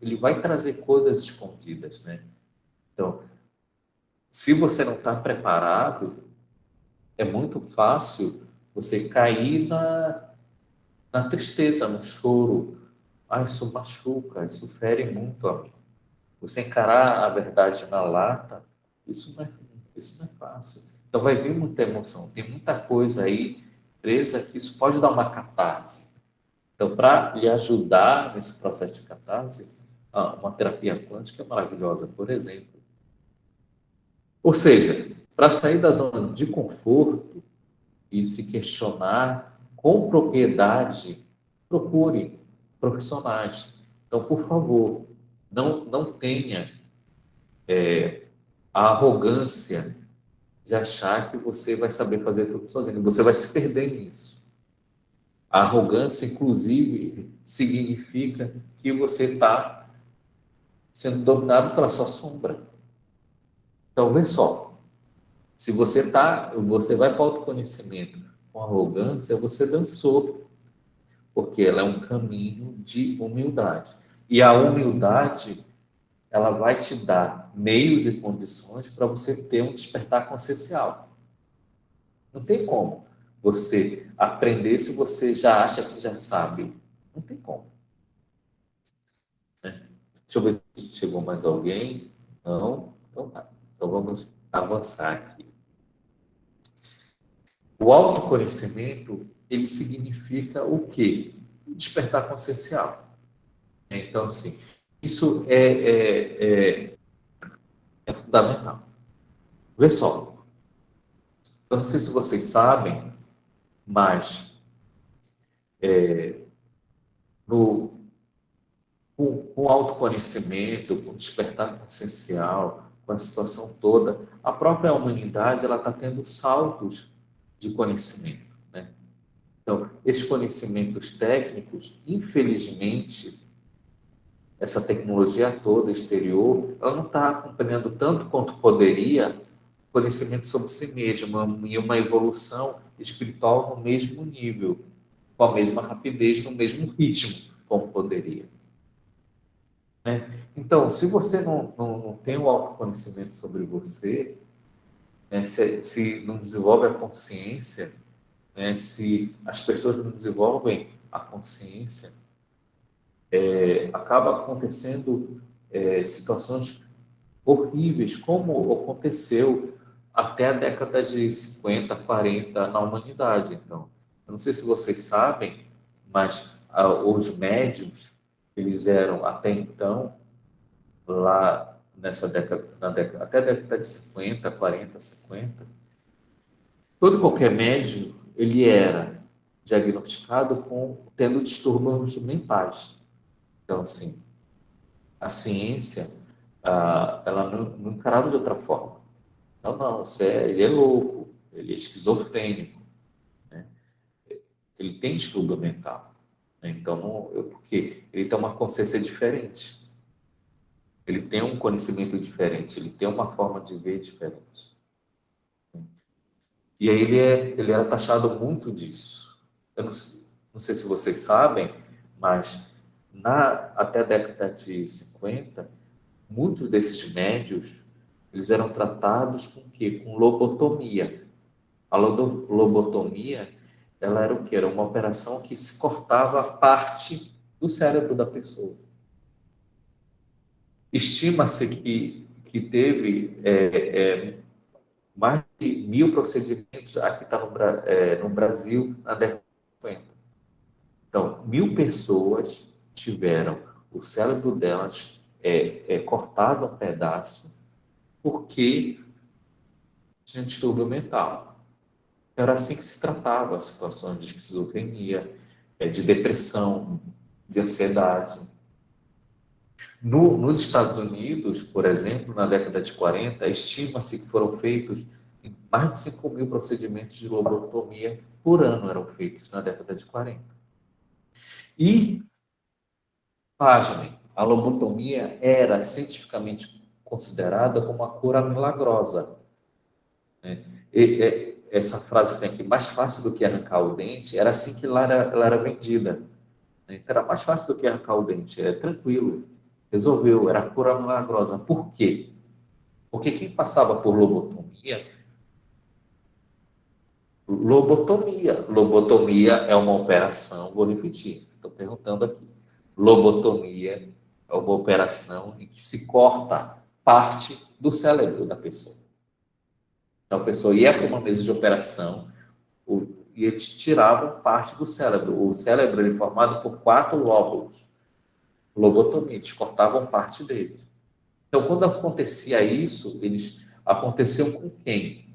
ele vai trazer coisas escondidas, né? Então, se você não está preparado, é muito fácil você cair na tristeza, no choro. Ah, isso machuca, isso fere muito a mim. Você encarar a verdade na lata, isso não é fácil. Então vai vir muita emoção, tem muita coisa aí presa que isso pode dar uma catarse. Então, para lhe ajudar nesse processo de catarse, uma terapia quântica é maravilhosa, por exemplo. Ou seja, para sair da zona de conforto e se questionar com propriedade, procure profissionais. Então, por favor, não tenha a arrogância de achar que você vai saber fazer tudo sozinho. Você vai se perder nisso. A arrogância, inclusive, significa que você está sendo dominado pela sua sombra. Então, vê só. Se você vai para o autoconhecimento com arrogância, você dançou, porque ela é um caminho de humildade. E a humildade, ela vai te dar meios e condições para você ter um despertar consciencial. Não tem como você aprender se você já acha que já sabe. Não tem como. Né? Deixa eu ver se chegou mais alguém. Não? Então tá. Então vamos avançar aqui. O autoconhecimento, ele significa o quê? Despertar consciencial. Então, assim, isso é fundamental. Vê só, eu não sei se vocês sabem, mas com o autoconhecimento, com o despertar consciencial, com a situação toda, a própria humanidade ela está tendo saltos de conhecimento. Né? Então, esses conhecimentos técnicos, infelizmente, essa tecnologia toda exterior, ela não está acompanhando tanto quanto poderia conhecimento sobre si mesma e uma evolução espiritual no mesmo nível, com a mesma rapidez, no mesmo ritmo, como poderia. Né? Então, se você não tem o autoconhecimento sobre você, né, se não desenvolve a consciência, né, se as pessoas não desenvolvem a consciência, acaba acontecendo situações horríveis, como aconteceu até a década de 50, 40 na humanidade. Então, eu não sei se vocês sabem, mas os médiuns, eles eram até então, lá nessa década, até a década de 50, 40, 50, todo e qualquer médium, ele era diagnosticado tendo distúrbios mentais. Então, assim, a ciência, ela não encarava de outra forma. Não, ele é louco, ele é esquizofrênico, né? Ele tem distúrbio mental. Né? Então, porque ele tem uma consciência diferente, ele tem um conhecimento diferente, ele tem uma forma de ver diferente. E aí ele era taxado muito disso. Eu não sei se vocês sabem, mas até a década de 50, muitos desses médios, eles eram tratados com o quê? Com lobotomia. A lobotomia, ela era o quê? Era uma operação que se cortava parte do cérebro da pessoa. Estima-se que teve mais de 1.000 procedimentos aqui no Brasil na década de 50. Então, 1.000 pessoas tiveram o cérebro delas cortado a um pedaço porque tinha distúrbio mental. Era assim que se tratava as situações de esquizofrenia, de depressão, de ansiedade. Nos Estados Unidos, por exemplo, na década de 40, estima-se que foram feitos mais de 5.000 procedimentos de lobotomia por ano eram feitos na década de 40. E, pasmem, a lobotomia era cientificamente considerada como uma cura milagrosa. Né? Essa frase tem aqui, mais fácil do que arrancar o dente, era assim que ela era vendida. Então, era mais fácil do que arrancar o dente, tranquilo. Resolveu, era cura milagrosa. Por quê? Porque quem passava por lobotomia é uma operação, vou repetir, estou perguntando aqui. Lobotomia é uma operação em que se corta parte do cérebro da pessoa. Então, a pessoa ia para uma mesa de operação e eles tiravam parte do cérebro. O cérebro é formado por 4 lóbulos. Lobotomia, eles cortavam parte dele. Então, quando acontecia isso, eles aconteciam com quem?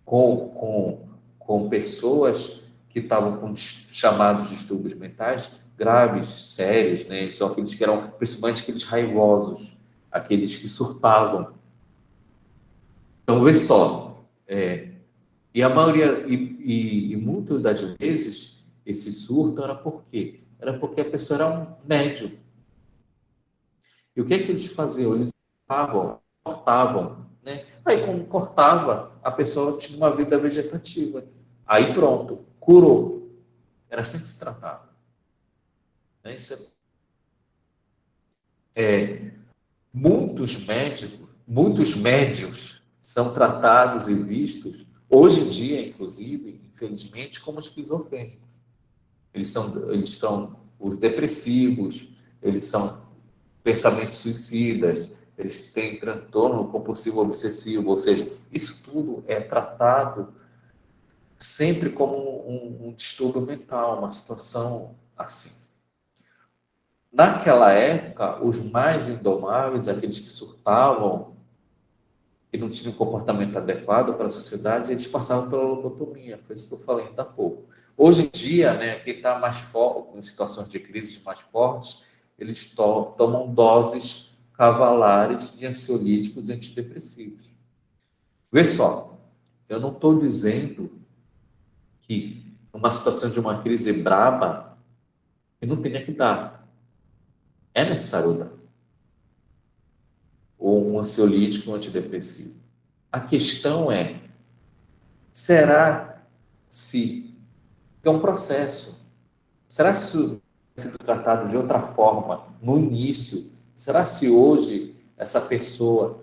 Com pessoas que estavam com chamados distúrbios mentais graves, sérios, né? São aqueles que eram, principalmente aqueles raivosos. aqueles que surtavam. Então, vê só, e a maioria, e muitas das vezes, esse surto era por quê? Era porque a pessoa era um médium. E o que é que eles faziam? Eles cortavam, né? Aí, como cortava, a pessoa tinha uma vida vegetativa. Aí, pronto, curou. Era assim que se tratava. Né? Muitos médios são tratados e vistos, hoje em dia, inclusive, infelizmente, como esquizofrênicos. Eles são os depressivos, eles são pensamentos suicidas, eles têm transtorno compulsivo obsessivo, ou seja, isso tudo é tratado sempre como um distúrbio mental, uma situação assim. Naquela época, os mais indomáveis, aqueles que surtavam e não tinham um comportamento adequado para a sociedade, eles passavam pela lobotomia, foi isso que eu falei ainda há pouco. Hoje em dia, né, quem está mais forte, em situações de crise mais fortes, eles tomam doses cavalares de ansiolíticos e antidepressivos. Vê só, eu não estou dizendo que numa situação de uma crise braba, que não tenha que dar. É necessário dar. Ou um ansiolítico ou um antidepressivo. A questão é, será se é um processo? Será se isso é tratado de outra forma no início? Será se hoje essa pessoa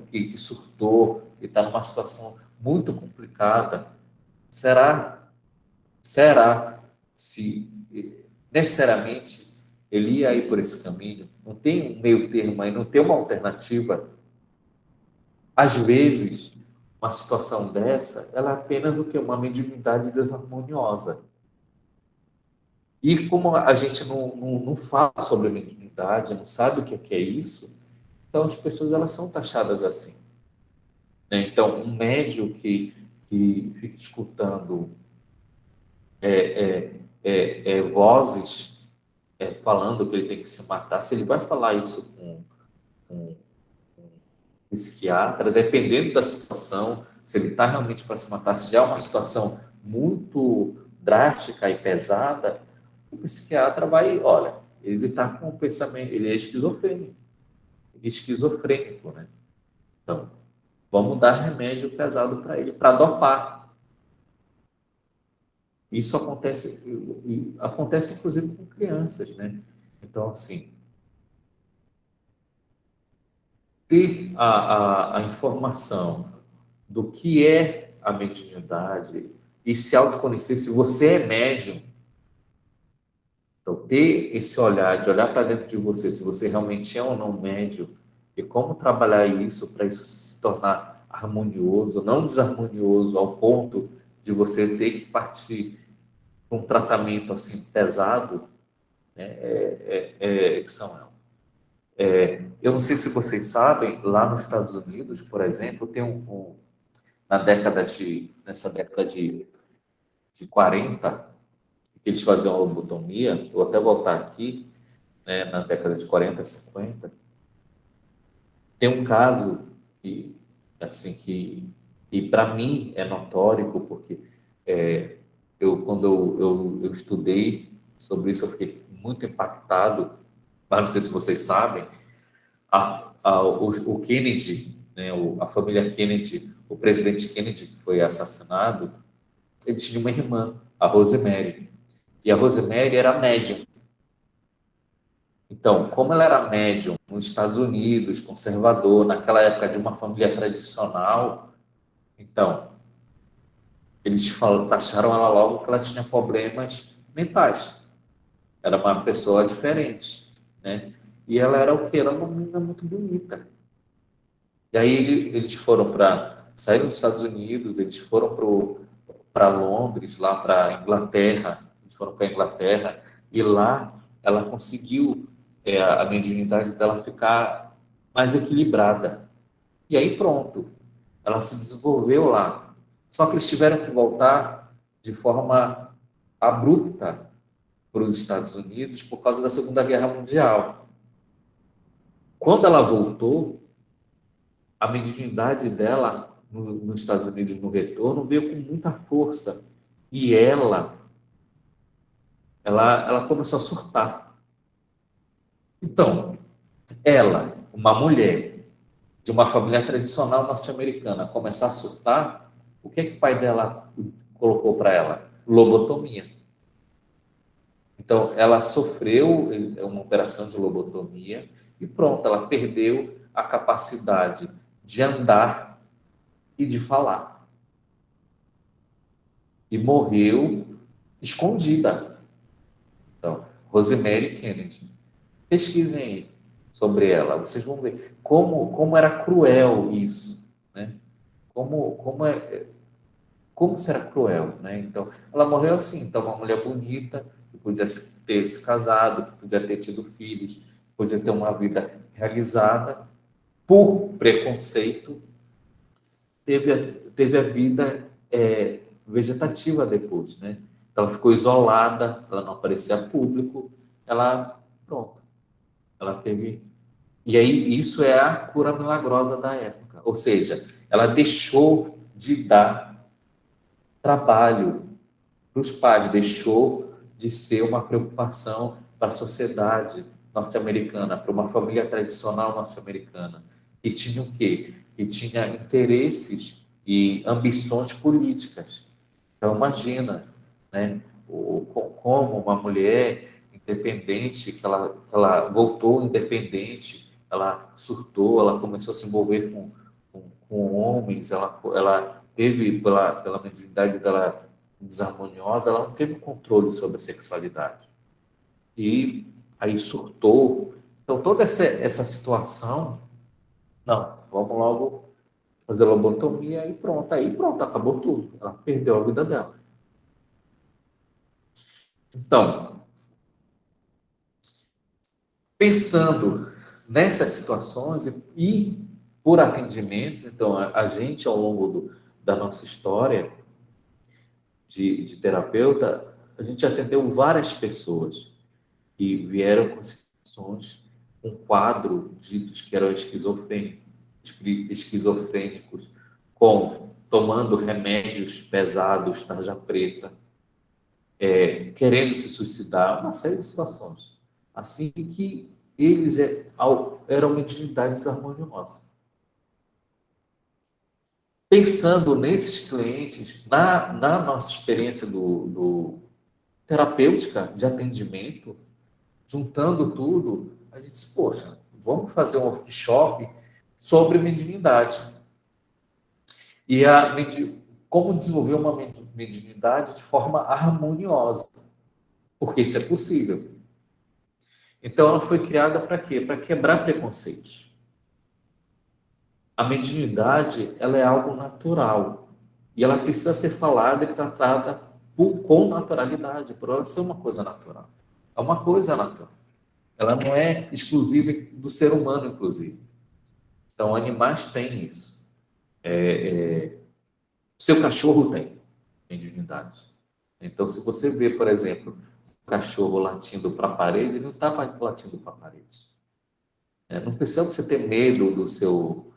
que surtou, que está numa situação muito complicada, será se necessariamente ele ia ir por esse caminho? Não tem um meio termo aí, não tem uma alternativa. Às vezes, uma situação dessa, ela é apenas o que? Uma mediunidade desarmoniosa. E como a gente não fala sobre a mediunidade, não sabe o que é isso, então as pessoas elas são taxadas assim. Né? Então, um médium que fica escutando vozes falando que ele tem que se matar, se ele vai falar isso com um psiquiatra, dependendo da situação, se ele está realmente para se matar, se já é uma situação muito drástica e pesada, o psiquiatra vai, olha, ele está com um pensamento, ele é esquizofrênico, né? Então, vamos dar remédio pesado para ele, para dopar. Isso acontece inclusive com crianças, né? Então, assim, ter a informação do que é a mediunidade e se autoconhecer, se você é médium, então ter esse olhar, de olhar para dentro de você, se você realmente é ou não médium, e como trabalhar isso para isso se tornar harmonioso, não desarmonioso, ao ponto de você ter que partir para um tratamento assim pesado, né, Samuel. Eu não sei se vocês sabem, lá nos Estados Unidos, por exemplo, tem nessa década de 40, que eles faziam a lobotomia, vou até voltar aqui, né, na década de 40, 50, tem um caso que, assim, que para mim é notórico, porque quando eu estudei sobre isso, eu fiquei muito impactado, mas não sei se vocês sabem, o Kennedy, né, a família Kennedy, o presidente Kennedy que foi assassinado, ele tinha uma irmã, a Rosemary. E a Rosemary era médium. Então, como ela era médium nos Estados Unidos, conservador, naquela época de uma família tradicional, então, eles taxaram ela logo que ela tinha problemas mentais. Era uma pessoa diferente, né? E ela era o quê? Era uma menina muito bonita. E aí saíram dos Estados Unidos, eles foram para Londres, lá para Inglaterra, eles foram para Inglaterra, e lá ela conseguiu a mediunidade dela ficar mais equilibrada. E aí pronto, ela se desenvolveu lá. Só que eles tiveram que voltar de forma abrupta para os Estados Unidos por causa da Segunda Guerra Mundial. quando ela voltou, a mediunidade dela nos Estados Unidos, no retorno, veio com muita força. E ela começou a surtar. Então, ela, uma mulher de uma família tradicional norte-americana, começar a surtar, o que é que o pai dela colocou para ela? Lobotomia. Então, ela sofreu uma operação de lobotomia e pronto, ela perdeu a capacidade de andar e de falar. E morreu escondida. Então, Rosemary Kennedy. Pesquisem aí sobre ela, vocês vão ver como era cruel isso, né? Como será cruel, né? Então, ela morreu assim, então uma mulher bonita, que podia ter se casado, que podia ter tido filhos, podia ter uma vida realizada, por preconceito, teve a vida vegetativa depois, né? Então, ela ficou isolada, ela não aparecia a público, pronto, ela teve... E aí, isso é a cura milagrosa da época, ou seja, ela deixou de dar trabalho para os pais, deixou de ser uma preocupação para a sociedade norte-americana, para uma família tradicional norte-americana, que tinha o quê? Que tinha interesses e ambições políticas. Então, imagina, né, como uma mulher independente, que ela voltou independente, ela surtou, ela começou a se envolver com homens, ela teve, pela mediunidade dela desarmoniosa, ela não teve controle sobre a sexualidade. E aí surtou. Então, toda essa situação, não, vamos logo fazer lobotomia e pronto. Aí pronto, acabou tudo. Ela perdeu a vida dela. Então, pensando nessas situações e por atendimentos, então, a gente, ao longo da nossa história de terapeuta, a gente atendeu várias pessoas que vieram com situações, um quadro ditos que eram esquizofrênicos, tomando remédios pesados, tarja preta, querendo se suicidar, uma série de situações. Assim que eles eram mediunidades harmoniosas. Pensando nesses clientes, na nossa experiência do terapêutica de atendimento, juntando tudo, a gente disse, poxa, vamos fazer um workshop sobre mediunidade. E como desenvolver uma mediunidade de forma harmoniosa, porque isso é possível. Então, ela foi criada para quê? Para quebrar preconceitos. A mediunidade, ela é algo natural. E ela precisa ser falada e tratada com naturalidade, por ela ser uma coisa natural. É uma coisa natural. Ela não é exclusiva do ser humano, inclusive. Então, animais têm isso. Seu cachorro tem mediunidade. Então, se você vê, por exemplo, um cachorro latindo para a parede, ele não está latindo para a parede. Não precisa você ter medo do seu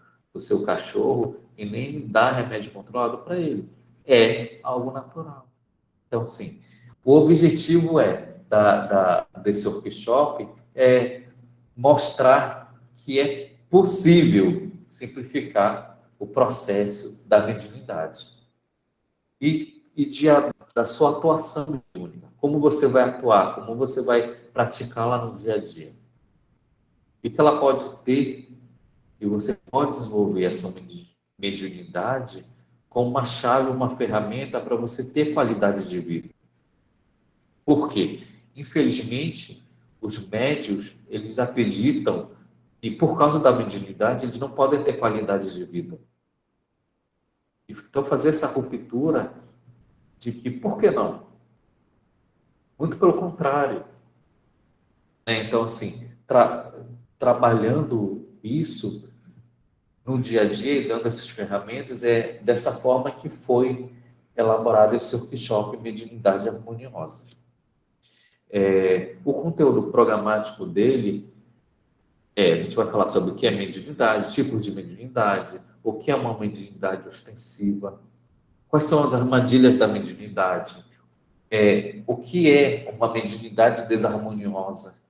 cachorro e nem dar remédio controlado para ele. É algo natural. Então, sim, o objetivo desse workshop é mostrar que é possível simplificar o processo da mediunidade da sua atuação mediúnica. Como você vai atuar, como você vai praticá-la no dia a dia. E que ela pode ter, e você pode desenvolver a sua mediunidade como uma chave, uma ferramenta para você ter qualidade de vida. Por quê? Infelizmente, os médios, eles acreditam que por causa da mediunidade, eles não podem ter qualidade de vida. Então, fazer essa ruptura de que, por que não? Muito pelo contrário. Então, assim, trabalhando isso no dia a dia e dando essas ferramentas, é dessa forma que foi elaborado esse workshop Mediunidade Harmoniosa. O conteúdo programático dele A gente vai falar sobre o que é mediunidade, tipos de mediunidade, o que é uma mediunidade ostensiva, quais são as armadilhas da mediunidade, o que é uma mediunidade desarmoniosa.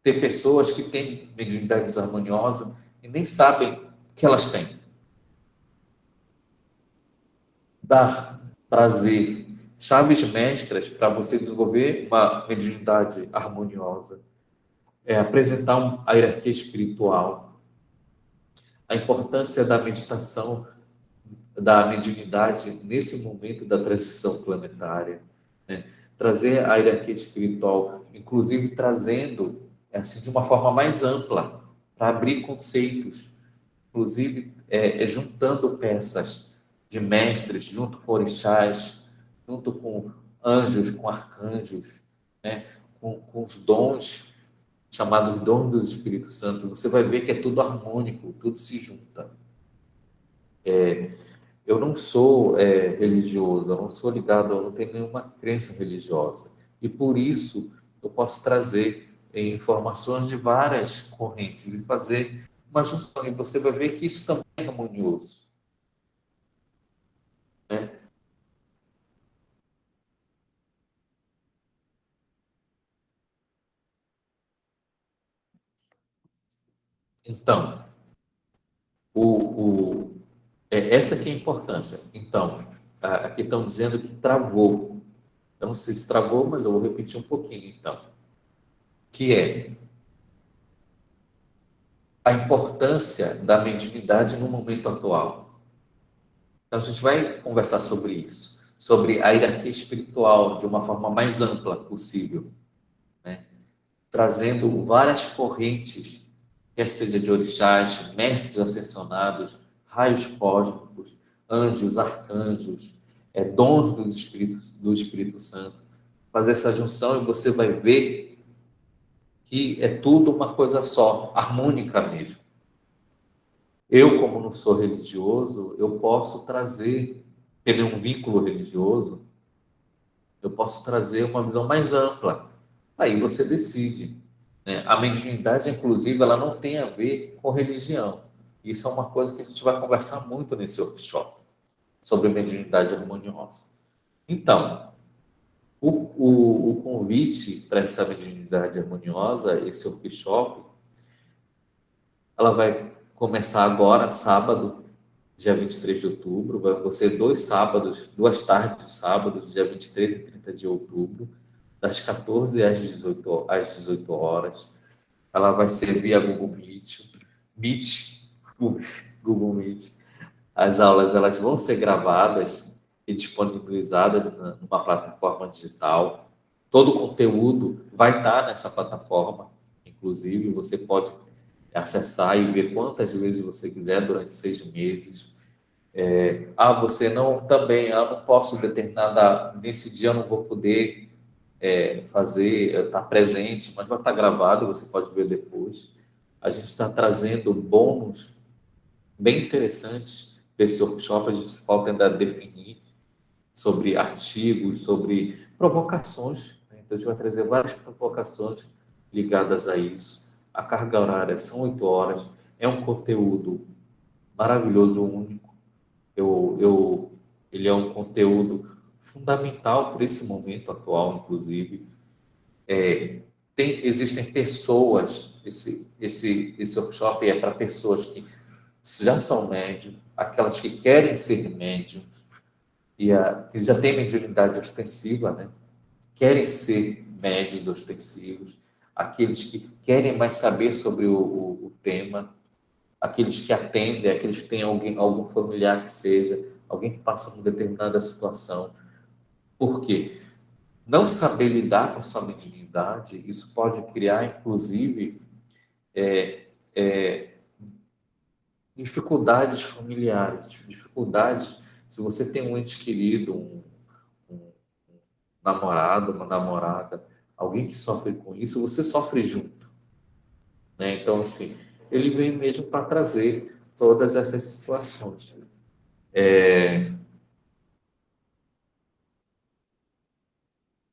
Tem pessoas que têm mediunidade desarmoniosa e nem sabem que elas têm. Dar prazer, chaves mestras para você desenvolver uma mediunidade harmoniosa, apresentar a hierarquia espiritual, a importância da meditação, da mediunidade nesse momento da transição planetária, né? Trazer a hierarquia espiritual, inclusive trazendo assim de uma forma mais ampla, para abrir conceitos, inclusive juntando peças de mestres, junto com orixás, junto com anjos, com arcanjos, né? com os dons, chamados dons do Espírito Santo. Você vai ver que é tudo harmônico, tudo se junta. Eu não sou religioso, eu não sou ligado, eu não tenho nenhuma crença religiosa. E por isso eu posso trazer informações de várias correntes e fazer uma junção. E você vai ver que isso também é harmonioso, né? Então, essa aqui é a importância. Então, aqui estão dizendo que travou. Eu não sei se travou, mas eu vou repetir um pouquinho, então. Que é a importância da mediunidade no momento atual. Então, a gente vai conversar sobre isso, sobre a hierarquia espiritual de uma forma mais ampla possível, né? Trazendo várias correntes, quer seja de orixás, mestres ascensionados, raios cósmicos, anjos, arcanjos, dons do Espírito Santo. Fazer essa junção e você vai ver que é tudo uma coisa só, harmônica mesmo. Eu, como não sou religioso, eu posso trazer, ter um vínculo religioso, eu posso trazer uma visão mais ampla. Aí você decide, né? A mediunidade, inclusive, ela não tem a ver com religião. Isso é uma coisa que a gente vai conversar muito nesse workshop, sobre mediunidade harmoniosa. Então, o convite para essa mediunidade harmoniosa, esse workshop, ela vai começar agora, sábado, dia 23 de outubro. Vai ser dois sábados, duas tardes de sábados, dia 23 e 30 de outubro, das 14 às 18 horas. Ela vai ser via Google Meet, Google Meet. As aulas elas vão ser gravadas e disponibilizadas numa plataforma digital. Todo o conteúdo vai estar nessa plataforma, inclusive você pode acessar e ver quantas vezes você quiser durante 6 meses. Você não também, não posso determinada nesse dia eu não vou poder fazer, estar presente, mas vai estar gravado, você pode ver depois. A gente está trazendo bônus bem interessantes desse workshop. A gente falta ainda definir sobre artigos, sobre provocações, né? Então a gente vai trazer várias provocações ligadas a isso. A carga horária são 8 horas, é um conteúdo maravilhoso, único. Ele é um conteúdo fundamental para esse momento atual, inclusive. Existem pessoas, esse workshop é para pessoas que já são médiums, aquelas que querem ser médiums, que já têm mediunidade ostensiva, né? Querem ser médios ostensivos, aqueles que querem mais saber sobre o tema, aqueles que atendem, aqueles que têm algum familiar que seja, alguém que passa por determinada situação. Por quê? Não saber lidar com sua mediunidade, isso pode criar, inclusive, dificuldades familiares, dificuldades. Se você tem um ente querido, um namorado, uma namorada, alguém que sofre com isso, você sofre junto, né? Então, assim, ele vem mesmo para trazer todas essas situações.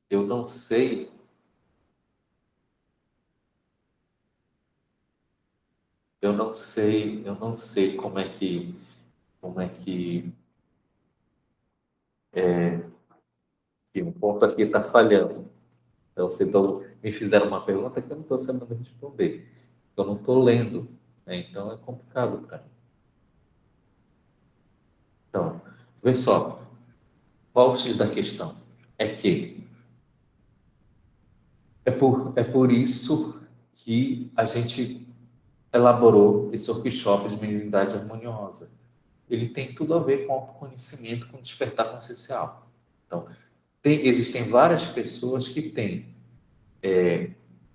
Eu não sei eu não sei como é que um ponto aqui está falhando. Então, me fizeram uma pergunta que eu não estou sabendo responder. Eu não estou lendo, né? Então é complicado para mim. Então, vê só, qual o X da questão? É que é por isso que a gente elaborou esse workshop de mediunidade harmoniosa. Ele tem tudo a ver com autoconhecimento, com despertar consciencial. Então, existem várias pessoas que têm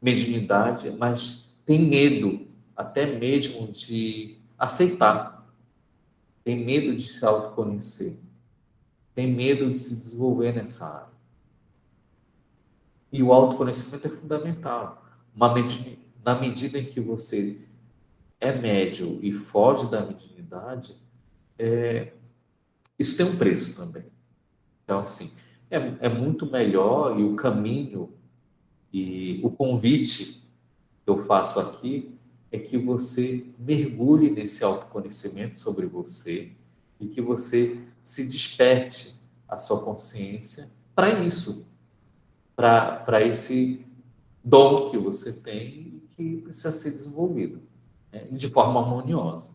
mediunidade, mas têm medo até mesmo de aceitar, tem medo de se autoconhecer, tem medo de se desenvolver nessa área. E o autoconhecimento é fundamental. Na medida em que você é médio e foge da mediunidade, isso tem um preço também. Então, assim, é muito melhor, e o caminho e o convite que eu faço aqui é que você mergulhe nesse autoconhecimento sobre você e que você se desperte a sua consciência para isso, para esse dom que você tem e que precisa ser desenvolvido, né? De forma harmoniosa,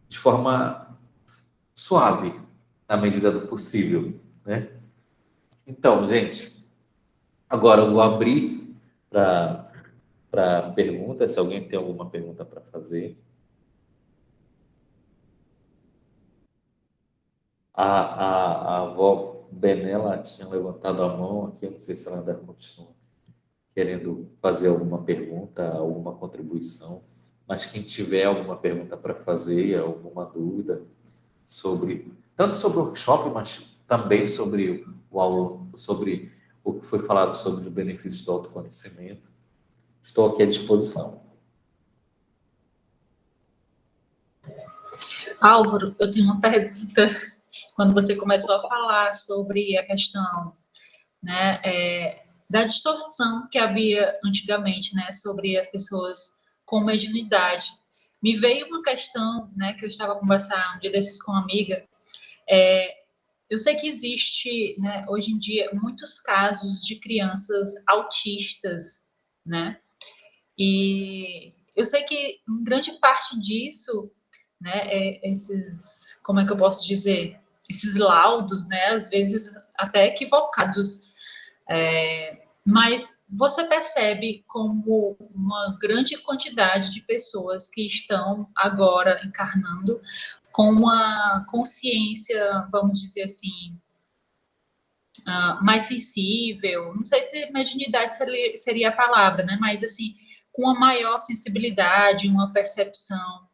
de forma suave, na medida do possível, né? Então, gente, agora eu vou abrir para perguntas, se alguém tem alguma pergunta para fazer. A avó Benela tinha levantado a mão aqui, eu não sei se ela ainda continua querendo fazer alguma pergunta, alguma contribuição, mas quem tiver alguma pergunta para fazer, alguma dúvida sobre, tanto sobre o workshop, mas também sobre sobre o que foi falado sobre os benefícios do autoconhecimento, estou aqui à disposição. Álvaro, eu tenho uma pergunta. Quando você começou a falar sobre a questão, né, da distorção que havia antigamente, né, sobre as pessoas com mediunidade, me veio uma questão, né, que eu estava conversando um dia desses com uma amiga. Eu sei que existe, né, hoje em dia, muitos casos de crianças autistas, né, e eu sei que grande parte disso, né, como é que eu posso dizer, esses laudos, né, às vezes até equivocados, mas você percebe como uma grande quantidade de pessoas que estão agora encarnando com uma consciência, vamos dizer assim, mais sensível, não sei se mediunidade seria a palavra, né, mas assim, com uma maior sensibilidade, uma percepção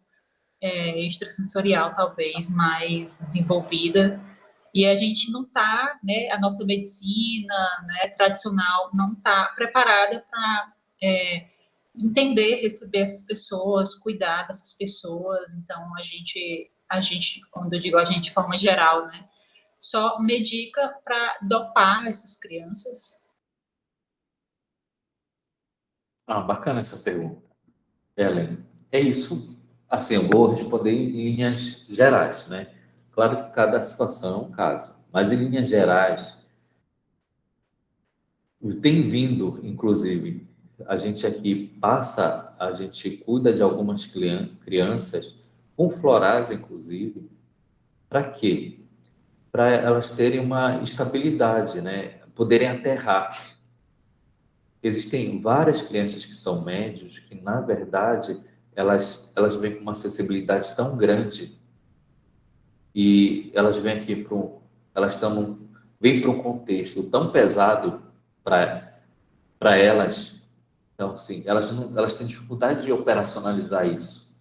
extrasensorial talvez mais desenvolvida, e a gente não está, né, a nossa medicina, né, tradicional não está preparada para entender, receber essas pessoas, cuidar dessas pessoas. Então a gente, quando eu digo a gente de forma geral, né, só medica para dopar essas crianças. Bacana essa pergunta, Ellen. É isso. Assim, eu vou responder em linhas gerais, né? Claro que cada situação é um caso, mas em linhas gerais, tem vindo, inclusive, a gente cuida de algumas crianças com florais, inclusive, para quê? Para elas terem uma estabilidade, né? Poderem aterrar. Existem várias crianças que são médios que, na verdade, elas vêm com uma acessibilidade tão grande e elas vêm aqui elas vêm para um contexto tão pesado para elas. Então, assim, elas têm dificuldade de operacionalizar isso,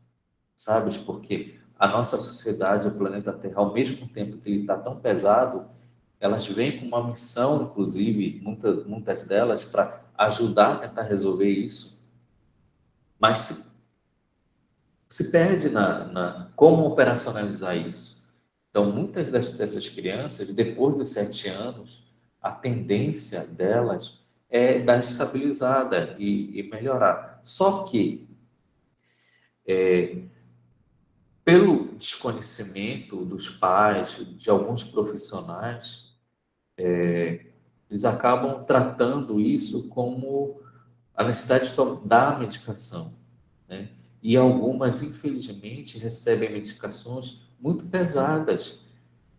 sabe? Porque a nossa sociedade, o planeta Terra, ao mesmo tempo que ele está tão pesado, elas vêm com uma missão, inclusive, muitas delas, para ajudar a tentar resolver isso, mas se perde na como operacionalizar isso. Então, muitas dessas crianças, depois dos 7 anos, a tendência delas é dar estabilizada e melhorar. Só que pelo desconhecimento dos pais, de alguns profissionais, eles acabam tratando isso como a necessidade de dar a medicação, né? E algumas, infelizmente, recebem medicações muito pesadas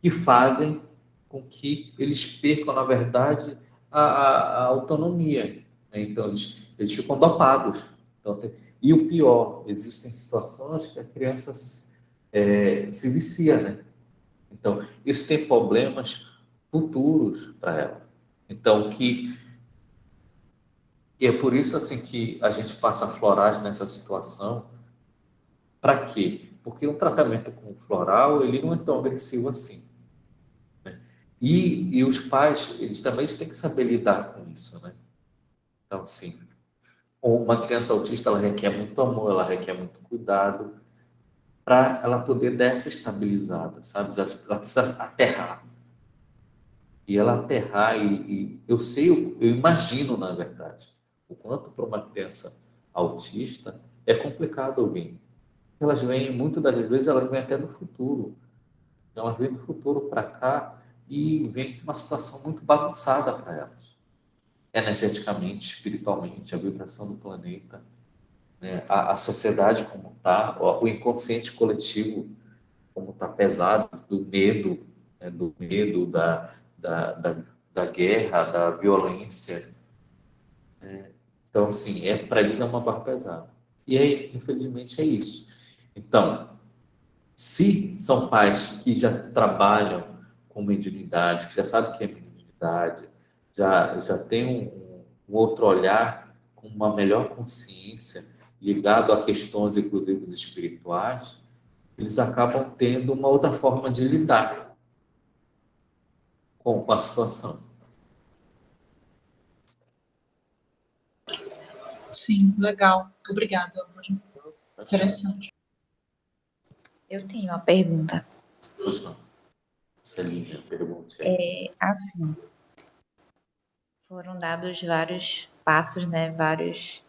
que fazem com que eles percam, na verdade, a autonomia, né? Então, eles ficam dopados. Então, e o pior, existem situações que a criança se vicia, né? Então, isso tem problemas futuros para ela. Então, e é por isso assim que a gente passa florais nessa situação. Para quê? Porque um tratamento com floral, ele não é tão agressivo assim. E os pais, eles também têm que saber lidar com isso, né? Então, assim, uma criança autista, ela requer muito amor, ela requer muito cuidado para ela poder dar essa estabilizada, sabe? Ela precisa aterrar. E ela aterrar, e eu sei, eu imagino, na verdade, o quanto para uma criança autista é complicado ouvir. Elas vêm, muitas das vezes, elas vêm até do futuro. Então, elas vêm do futuro para cá e vêm com uma situação muito bagunçada para elas. Energeticamente, espiritualmente, a vibração do planeta, né? A sociedade como está, o inconsciente coletivo como está pesado, do medo, né? Do medo, da, da, da guerra, da violência. Então, assim, para eles é uma barra pesada. E aí, infelizmente, é isso. Então, se são pais que já trabalham com mediunidade, que já sabem o que é mediunidade, já tem um outro olhar, com uma melhor consciência, ligado a questões, inclusive, espirituais, eles acabam tendo uma outra forma de lidar com a situação. Sim, legal. Obrigada, Amor. Interessante. Eu tenho uma pergunta. Pois não. Celinha, pergunte. Assim, foram dados vários passos, né? Vários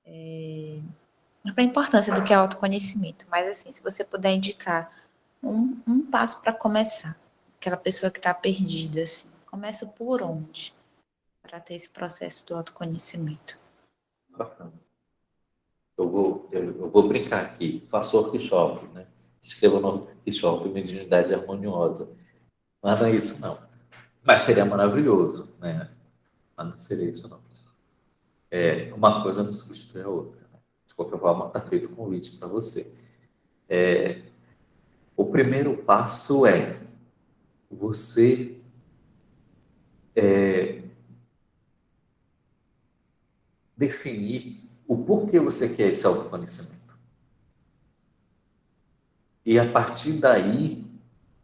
para a importância do que é autoconhecimento. Mas assim, se você puder indicar um passo para começar, aquela pessoa que está perdida, assim, começa por onde para ter esse processo do autoconhecimento? Bacana. Eu vou brincar aqui, faço workshop, né? Escreva o nome do workshop, Mediunidade Harmoniosa. Mas não é isso, não. Mas seria maravilhoso, né? Mas não seria isso, não. Uma coisa não substitui a outra, né? De qualquer forma, está feito o convite para você. O primeiro passo é você definir o porquê você quer esse autoconhecimento. E a partir daí,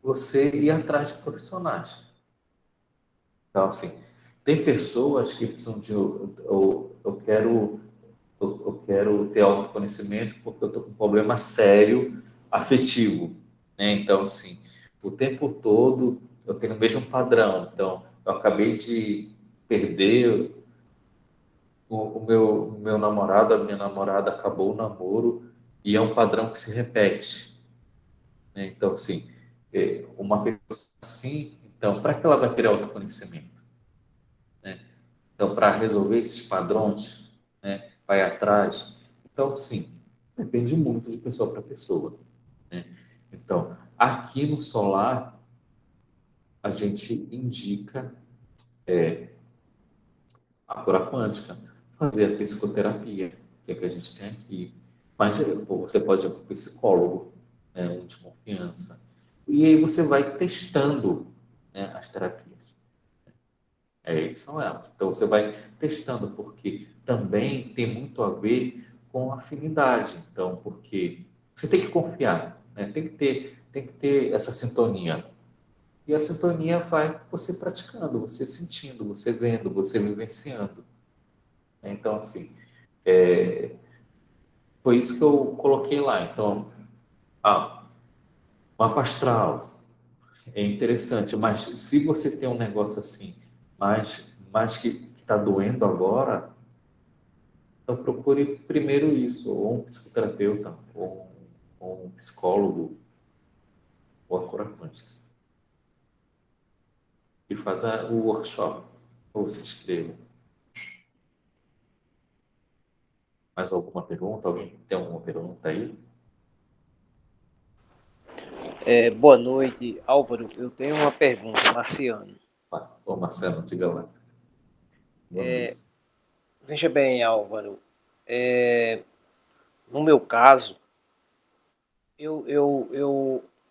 você ir atrás de profissionais. Então, assim, tem pessoas que precisam de. Eu quero ter autoconhecimento porque eu estou com um problema sério afetivo, né? Então, assim, o tempo todo eu tenho o mesmo padrão. Então, eu acabei de perder o meu namorado, a minha namorada acabou o namoro e é um padrão que se repete, né? Então, assim, uma pessoa assim, então, para que ela vai querer autoconhecimento, né? Então, para resolver esses padrões, né, vai atrás. Então, sim, depende muito de pessoa para pessoa, né? Então, aqui no solar, a gente indica a cura quântica, fazer a psicoterapia, que é que a gente tem aqui. Mas pô, você pode ir para um psicólogo, né, um de confiança. E aí você vai testando, né, as terapias. São elas. Então você vai testando, porque também tem muito a ver com afinidade. Então, porque você tem que confiar, né? Tem que ter essa sintonia. E a sintonia vai você praticando, você sentindo, você vendo, você vivenciando. Então, assim, foi isso que eu coloquei lá. Então, mapa astral é interessante, mas se você tem um negócio assim, mais que está doendo agora, Então, procure primeiro isso, ou um psicoterapeuta, ou um psicólogo, ou a cura quântica. E faz o workshop, ou se inscreva. Mais alguma pergunta? Alguém tem alguma pergunta aí? Boa noite, Álvaro. Eu tenho uma pergunta, Marciano. Ô, Marcelo, diga lá. Boa noite. Veja bem, Álvaro. No meu caso,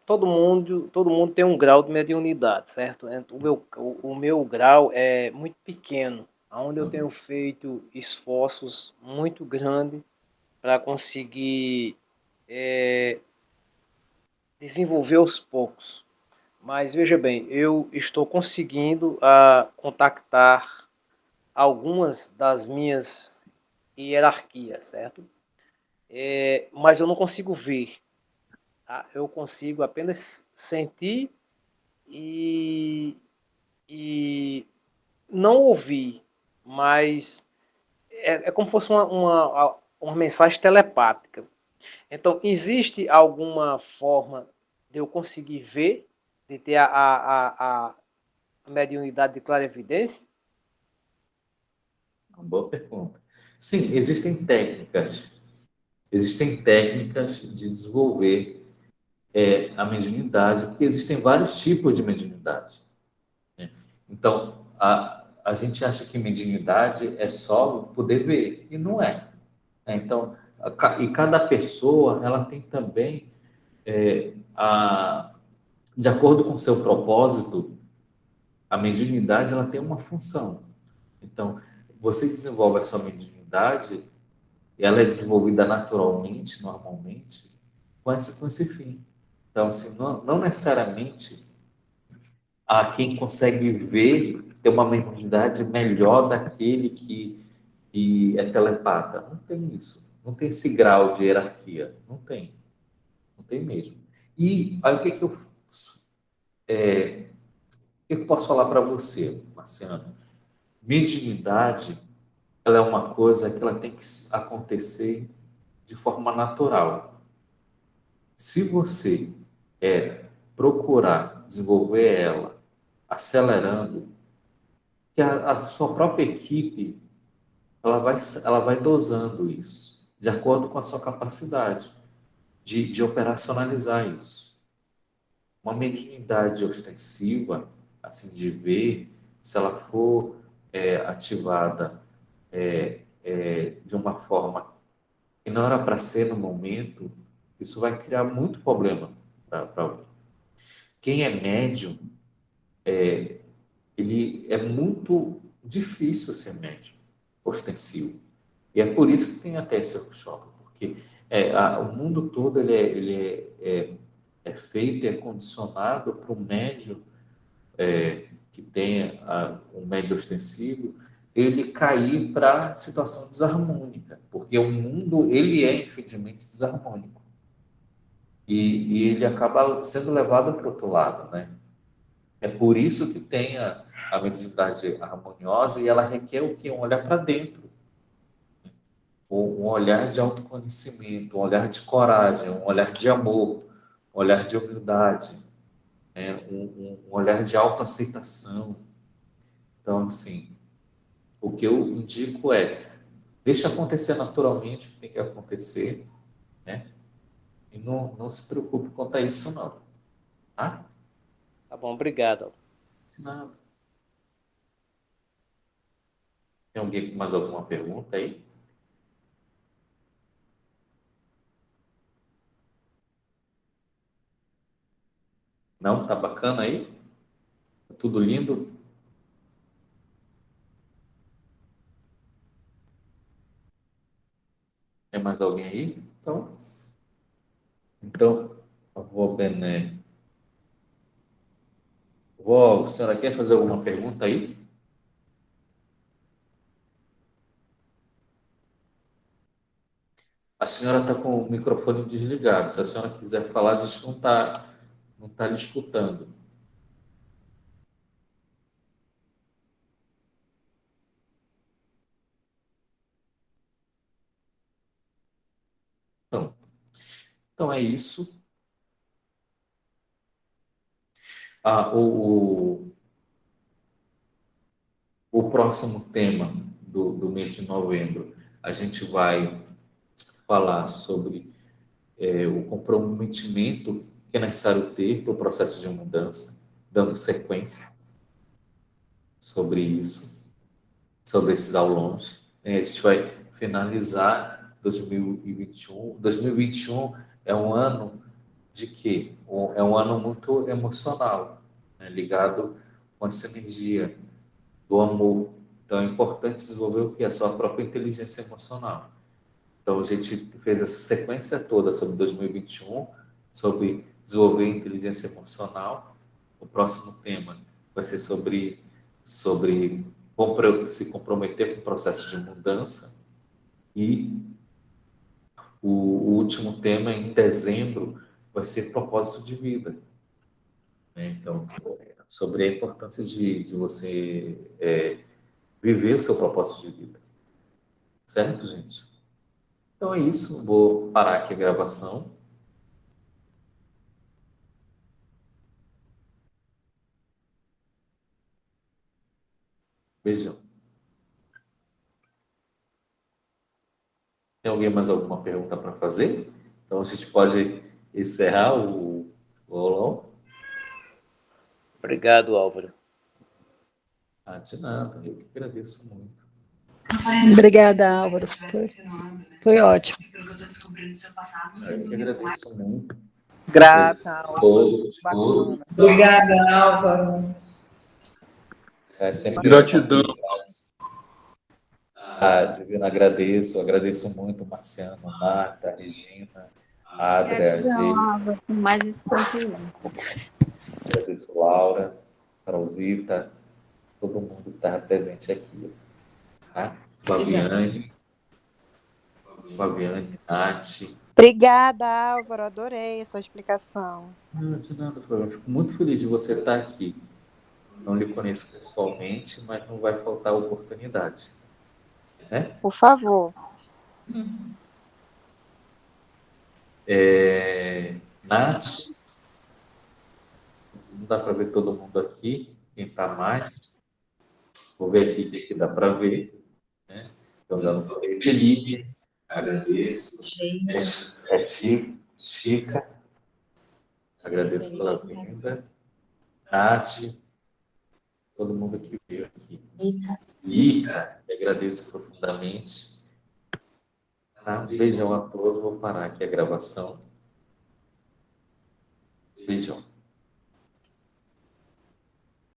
todo mundo tem um grau de mediunidade, certo? O meu grau é muito pequeno, onde eu tenho feito esforços muito grandes para conseguir desenvolver aos poucos. Mas veja bem, eu estou conseguindo contactar algumas das minhas hierarquias, certo? Mas eu não consigo ver, tá? Eu consigo apenas sentir e, e não ouvir, mas é como se fosse uma mensagem telepática. Então, existe alguma forma de eu conseguir ver, de ter a mediunidade de clarividência? Uma boa pergunta. Sim, existem técnicas. Existem técnicas de desenvolver a mediunidade, porque existem vários tipos de mediunidade, né? Então, a gente acha que mediunidade é só poder ver, e não é, né? Então, e cada pessoa, ela tem também, de acordo com o seu propósito, a mediunidade, ela tem uma função. Então, você desenvolve a sua mediunidade, e ela é desenvolvida naturalmente, normalmente, com esse fim. Então, assim, não necessariamente a quem consegue ver ter uma mentalidade melhor daquele que é telepata. Não tem isso. Não tem esse grau de hierarquia. Não tem. Não tem mesmo. E aí o que eu posso falar para você, Marciano? Mediunidade, ela é uma coisa que ela tem que acontecer de forma natural. Se você procurar desenvolver ela acelerando, que a sua própria equipe ela vai dosando isso, de acordo com a sua capacidade de operacionalizar isso. Uma mediunidade ostensiva, assim, de ver, se ela for ativada de uma forma que não era para ser no momento, isso vai criar muito problema para alguém. Quem é médium, ele é muito difícil ser médium ostensivo. E é por isso que tem até esse workshop, porque o mundo todo ele é feito, é condicionado para o médium que tem um médium ostensivo, ele cair para situação desarmônica, porque o mundo ele é infelizmente desarmônico e ele acaba sendo levado para o outro lado, né? É por isso que tem a mediunidade harmoniosa e ela requer o quê? Um olhar para dentro, um olhar de autoconhecimento, um olhar de coragem, um olhar de amor, um olhar de humildade, né? Um olhar de autoaceitação. Então, assim, o que eu indico deixa acontecer naturalmente o que tem que acontecer, né? E não se preocupe quanto a isso, não. Tá? Tá bom, obrigado. De nada. Tem alguém com mais alguma pergunta aí? Não? Tá bacana aí? Tá tudo lindo? Tem mais alguém aí? Então, eu vou, Bené. A senhora quer fazer alguma pergunta aí? A senhora está com o microfone desligado. Se a senhora quiser falar, a gente não tá lhe escutando. Então, é isso. O próximo tema do mês de novembro, a gente vai falar sobre o comprometimento que é necessário ter para o processo de mudança, dando sequência sobre isso, sobre esses aulões. A gente vai finalizar 2021. 2021 é um ano de quê? É um ano muito emocional, né? Ligado com essa energia do amor. Então é importante desenvolver o que? A sua própria inteligência emocional. Então a gente fez essa sequência toda sobre 2021, sobre desenvolver inteligência emocional. O próximo tema vai ser sobre se comprometer com o processo de mudança. E o último tema, em dezembro, vai ser propósito de vida, né? Então, sobre a importância de você viver o seu propósito de vida. Certo, gente? Então é isso. Vou parar aqui a gravação. Beijão. Tem alguém mais alguma pergunta para fazer? Então a gente pode encerrar o aulão. Obrigado, Álvaro. De nada, eu que agradeço muito. Obrigada, Álvaro. Foi ótimo. Eu que agradeço muito. Grata, Álvaro. Todos. Obrigada, Álvaro. É sempre Gratidão. Divina, agradeço muito, Marciano, Marta, Regina, Adria, Gratidão, com mais esse conteúdo. agradeço Laura, Carolzita, todo mundo que estava presente aqui, tá? Flaviane, Nath. Obrigada, Álvaro, adorei a sua explicação. De nada, Flávia, eu fico muito feliz de você estar aqui. Não lhe conheço pessoalmente, mas não vai faltar oportunidade. Né? Por favor. Nath, não dá para ver todo mundo aqui, quem está mais. Vou ver aqui o que dá para ver. Né? Então, dando para ver. Felipe, agradeço. Chica, agradeço pela vinda. Nath, todo mundo que veio aqui. Ica, agradeço profundamente. Tá? Um beijão a todos. Vou parar aqui a gravação. Beijão.